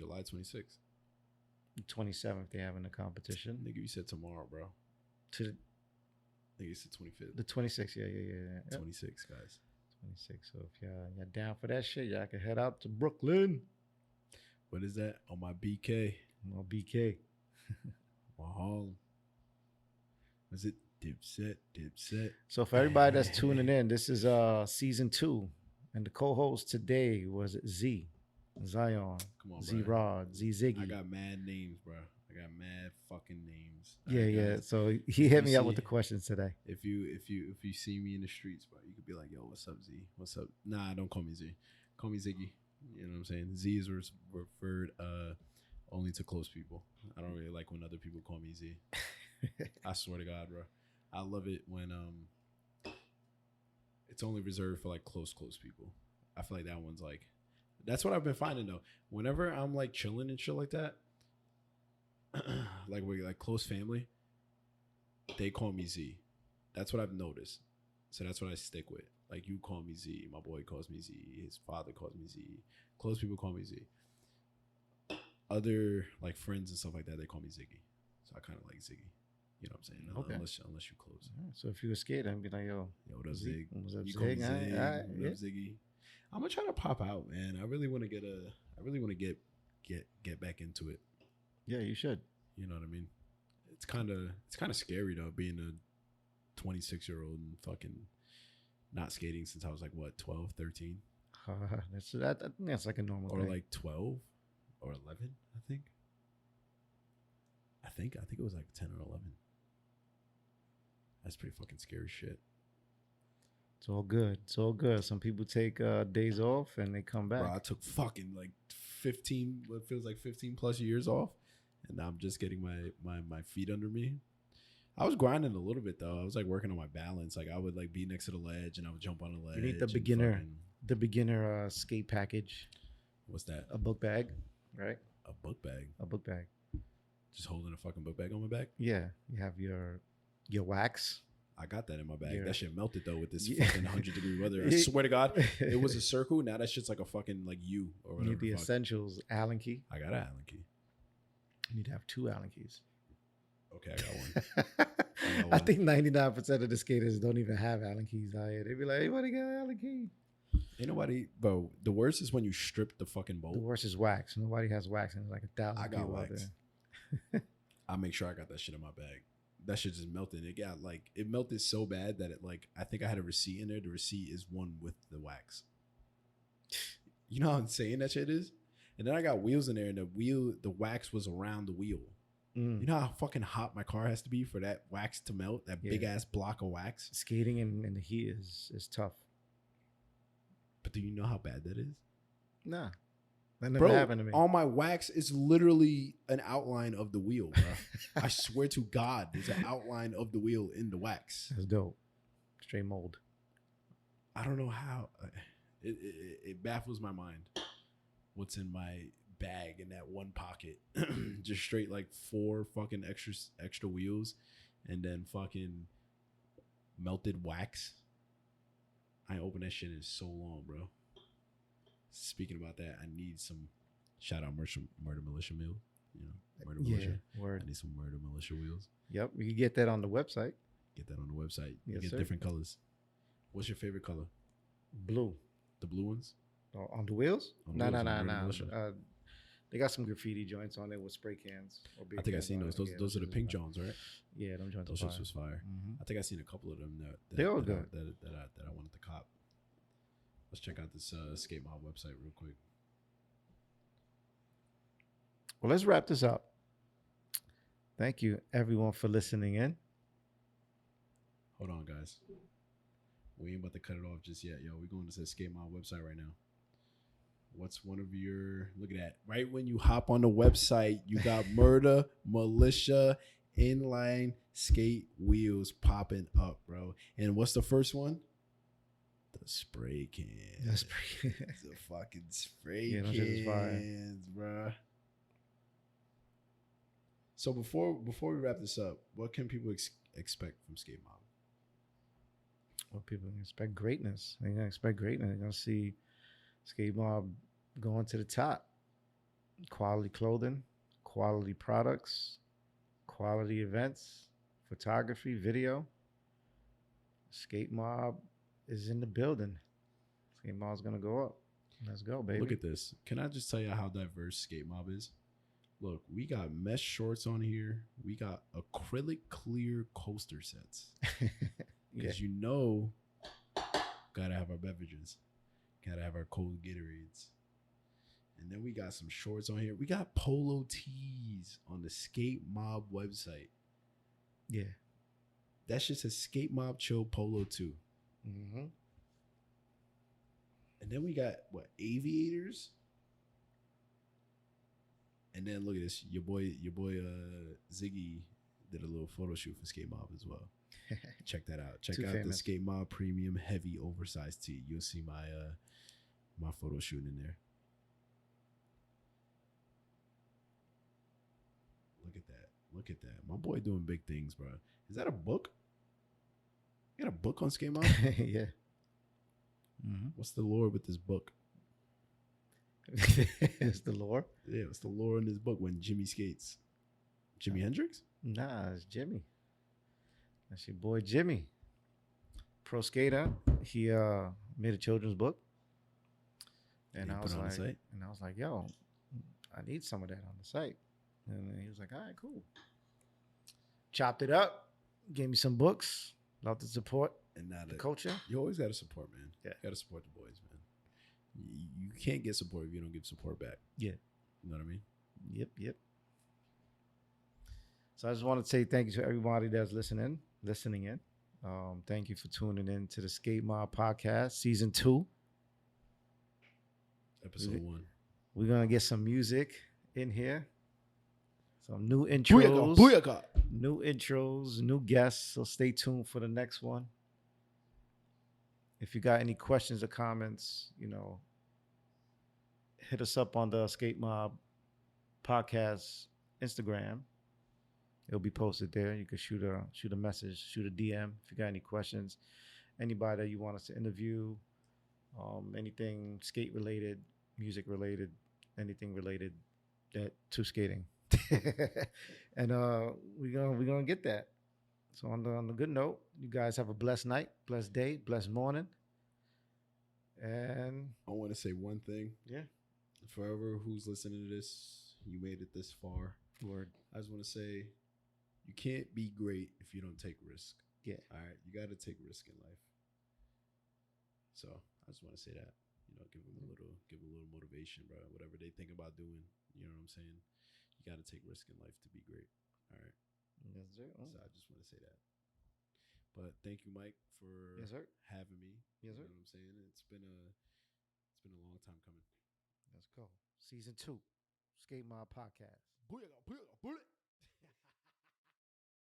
[SPEAKER 1] 26th.
[SPEAKER 2] 27th. They're having a competition.
[SPEAKER 1] Nigga, you said tomorrow, bro.
[SPEAKER 2] To
[SPEAKER 1] Nigga, you said 25th.
[SPEAKER 2] the 26th. Yeah.
[SPEAKER 1] 26, guys.
[SPEAKER 2] 26. So if y'all down for that shit, y'all can head out to Brooklyn.
[SPEAKER 1] What is that? On my BK.
[SPEAKER 2] My BK.
[SPEAKER 1] My Harlem. Was it Dipset?
[SPEAKER 2] So for everybody that's tuning in, this is season 2, and the co-host today was Zion,
[SPEAKER 1] Come on,
[SPEAKER 2] Z
[SPEAKER 1] bro.
[SPEAKER 2] Rod, Z Ziggy.
[SPEAKER 1] I got mad names, bro. I got mad fucking names.
[SPEAKER 2] Yeah. So he hit me up with the questions today.
[SPEAKER 1] If you see me in the streets, bro, you could be like, yo, what's up, Z? What's up? Nah, don't call me Z. Call me Ziggy. You know what I'm saying? Z is referred only to close people. I don't really like when other people call me Z. I swear to God, bro. I love it when it's only reserved for like close people. I feel like that one's like, that's what I've been finding though. Whenever I'm like chilling and shit like that, like we're like close family, they call me Z. That's what I've noticed. So that's what I stick with. Like you call me Z, my boy calls me Z, his father calls me Z, close people call me Z. Other like friends and stuff like that, they call me Ziggy. So I kind of like Ziggy. You know what I'm saying?
[SPEAKER 2] Okay.
[SPEAKER 1] Unless you close.
[SPEAKER 2] So if you were scared, I'd be like, yo,
[SPEAKER 1] what up, Zig?
[SPEAKER 2] What's up,
[SPEAKER 1] You call me
[SPEAKER 2] Zig?
[SPEAKER 1] Zig.
[SPEAKER 2] All right,
[SPEAKER 1] What up, Ziggy? I'm gonna try to pop out, man. I really want to get back into it.
[SPEAKER 2] Yeah, you should.
[SPEAKER 1] You know what I mean? It's kind of scary though, being a 26-year-old and fucking not skating since I was like what, 12, 13?
[SPEAKER 2] I think that's like a normal
[SPEAKER 1] Or
[SPEAKER 2] thing.
[SPEAKER 1] like 12 or 11, I think. I think it was like 10 or 11. That's pretty fucking scary shit.
[SPEAKER 2] It's all good. Some people take days off and they come back.
[SPEAKER 1] Bro, I took fucking like 15, what feels like 15 plus years off, and now I'm just getting my feet under me. I was grinding a little bit though. I was like working on my balance. Like I would like be next to the ledge and I would jump on the ledge.
[SPEAKER 2] You need the beginner skate package.
[SPEAKER 1] What's that?
[SPEAKER 2] A book bag, right?
[SPEAKER 1] A book bag.
[SPEAKER 2] A book bag.
[SPEAKER 1] Just holding a fucking book bag on my back.
[SPEAKER 2] Yeah, you have your wax.
[SPEAKER 1] I got that in my bag.
[SPEAKER 2] Yeah.
[SPEAKER 1] That shit melted though with this fucking 100-degree weather. I swear to God, it was a circle. Now that shit's like a fucking like U or whatever.
[SPEAKER 2] You need the essentials Allen key.
[SPEAKER 1] I got an Allen key.
[SPEAKER 2] You need to have 2 Allen keys.
[SPEAKER 1] Okay, I got one.
[SPEAKER 2] I think 99% of the skaters don't even have Allen keys out here. They be like, everybody got an Allen key.
[SPEAKER 1] Ain't nobody, bro. The worst is when you strip the fucking bolt.
[SPEAKER 2] The worst is wax. Nobody has wax, and there's like 1,000
[SPEAKER 1] I got
[SPEAKER 2] people out
[SPEAKER 1] wax.
[SPEAKER 2] there.
[SPEAKER 1] I make sure I got that shit in my bag. That shit just melted. It melted so bad that I think I had a receipt in there. The receipt is one with the wax. You know how insane that shit is? And then I got wheels in there, and the wax was around the wheel. You know how fucking hot my car has to be for that wax to melt? That big ass block of wax.
[SPEAKER 2] Skating in the heat is tough.
[SPEAKER 1] But do you know how bad that is?
[SPEAKER 2] Nah. That never happened to me.
[SPEAKER 1] All my wax is literally an outline of the wheel, bro. I swear to God, there's an outline of the wheel in the wax.
[SPEAKER 2] That's dope. Straight mold.
[SPEAKER 1] I don't know how. It baffles my mind. What's in my bag in that one pocket? Just straight like 4 fucking extra wheels, and then fucking melted wax. I ain't opened that shit in so long, bro. Speaking about that, I need some shout out Murdah Militia meal. You know, Murdah Militia.
[SPEAKER 2] Word.
[SPEAKER 1] I need some Murdah Militia wheels.
[SPEAKER 2] Yep, you can get that on the website.
[SPEAKER 1] Get that on the website. You
[SPEAKER 2] Yes,
[SPEAKER 1] get
[SPEAKER 2] sir.
[SPEAKER 1] different colors. What's your favorite color?
[SPEAKER 2] Blue.
[SPEAKER 1] The blue ones?
[SPEAKER 2] On the wheels?
[SPEAKER 1] On the
[SPEAKER 2] No.
[SPEAKER 1] wheels, on Murdah Militia.
[SPEAKER 2] They got some graffiti joints on it with spray cans. Or beer
[SPEAKER 1] I think I've
[SPEAKER 2] cans
[SPEAKER 1] seen
[SPEAKER 2] on
[SPEAKER 1] those.
[SPEAKER 2] it. Yeah,
[SPEAKER 1] Those are the
[SPEAKER 2] shits
[SPEAKER 1] pink
[SPEAKER 2] is fire.
[SPEAKER 1] Johns, right?
[SPEAKER 2] Yeah, them joints
[SPEAKER 1] Those
[SPEAKER 2] are
[SPEAKER 1] shits
[SPEAKER 2] fire.
[SPEAKER 1] was fire.
[SPEAKER 2] Mhm.
[SPEAKER 1] I think I've seen a couple of them that
[SPEAKER 2] They all
[SPEAKER 1] that
[SPEAKER 2] good.
[SPEAKER 1] that I wanted to cop. Let's check out this Skatemobb website real quick.
[SPEAKER 2] Well, let's wrap this up. Thank you, everyone, for listening in.
[SPEAKER 1] Hold on, guys. We ain't about to cut it off just yet, yo. We're going to the Skatemobb website right now. What's one of your... Look at that. Right when you hop on the website, you got Murdah Militia inline skate wheels popping up, bro. And what's the first one? The spray can.
[SPEAKER 2] The spray can.
[SPEAKER 1] The fucking spray cans, bro. So before we wrap this up, what can people expect from Skatemobb?
[SPEAKER 2] Well, people can expect greatness. They're gonna expect greatness. They're gonna see Skatemobb going to the top. Quality clothing, quality products, quality events, photography, video. Skatemobb is in the building. Skatemobb's gonna go up. Let's go, baby.
[SPEAKER 1] Look at this. Can I just tell you how diverse Skatemobb is? Look, we got mesh shorts on here. We got acrylic clear coaster sets. Because you know, gotta have our beverages. Gotta have our cold Gatorades. And then we got some shorts on here. We got polo tees on the Skatemobb website.
[SPEAKER 2] Yeah.
[SPEAKER 1] That shit says Skatemobb Chill Polo 2.
[SPEAKER 2] Mm-hmm.
[SPEAKER 1] And then we got, aviators? And then look at this. Your boy Ziggy did a little photo shoot for Skatemobb as well. Check that out. Check out the Skatemobb Premium Heavy Oversized Tee. You'll see my my photo shoot in there. Look at that. Look at that. My boy doing big things, bro. Is that a book? You got a book on Skatemobb?
[SPEAKER 2] Yeah. Mm-hmm.
[SPEAKER 1] What's the lore with this book?
[SPEAKER 2] It's the lore?
[SPEAKER 1] Yeah, what's the lore in this book when Jimmy skates? Jimi Hendrix?
[SPEAKER 2] Nah, it's Jimmy. That's your boy Jimmy. Pro skater. He made a children's book. And I was like, yo, I need some of that on the site. And he was like, all right, cool. Chopped it up, gave me some books. Love to support
[SPEAKER 1] and now
[SPEAKER 2] the culture.
[SPEAKER 1] You always got to support, man.
[SPEAKER 2] Yeah.
[SPEAKER 1] You got to support the boys, man. You can't get support if you don't give support back.
[SPEAKER 2] Yeah.
[SPEAKER 1] You know what I mean?
[SPEAKER 2] Yep. So I just want to say thank you to everybody that's listening in. Thank you for tuning in to the Skatemobb Podcast, Season 2.
[SPEAKER 1] Episode 1.
[SPEAKER 2] We're going to get some music in here. Some new intros.
[SPEAKER 1] Booyaka.
[SPEAKER 2] New intros, new guests. So stay tuned for the next one. If you got any questions or comments, hit us up on the Skatemobb Podcast Instagram. It'll be posted there. You can shoot a message, shoot a DM if you got any questions. Anybody that you want us to interview, anything skate related, music related, anything related to skating. And we're gonna get that. So on the good note, you guys have a blessed night, blessed day, blessed morning. And
[SPEAKER 1] I want to say one thing.
[SPEAKER 2] Yeah.
[SPEAKER 1] Forever who's listening to this, you made it this far.
[SPEAKER 2] Word.
[SPEAKER 1] I just want to say, you can't be great if you don't take risk.
[SPEAKER 2] Yeah.
[SPEAKER 1] All right. You got to take risk in life. So I just want to say that, give them a little motivation, bro. Whatever they think about doing, you know what I'm saying? You got to take risk in life to be great. All right.
[SPEAKER 2] Yes, sir. Oh.
[SPEAKER 1] So I just want to say that. But thank you, Mike, for having me.
[SPEAKER 2] Yes, sir.
[SPEAKER 1] You know what I'm saying? It's been a long time coming.
[SPEAKER 2] Let's go. Season 2, Skatemobb Podcast.
[SPEAKER 1] Booyah.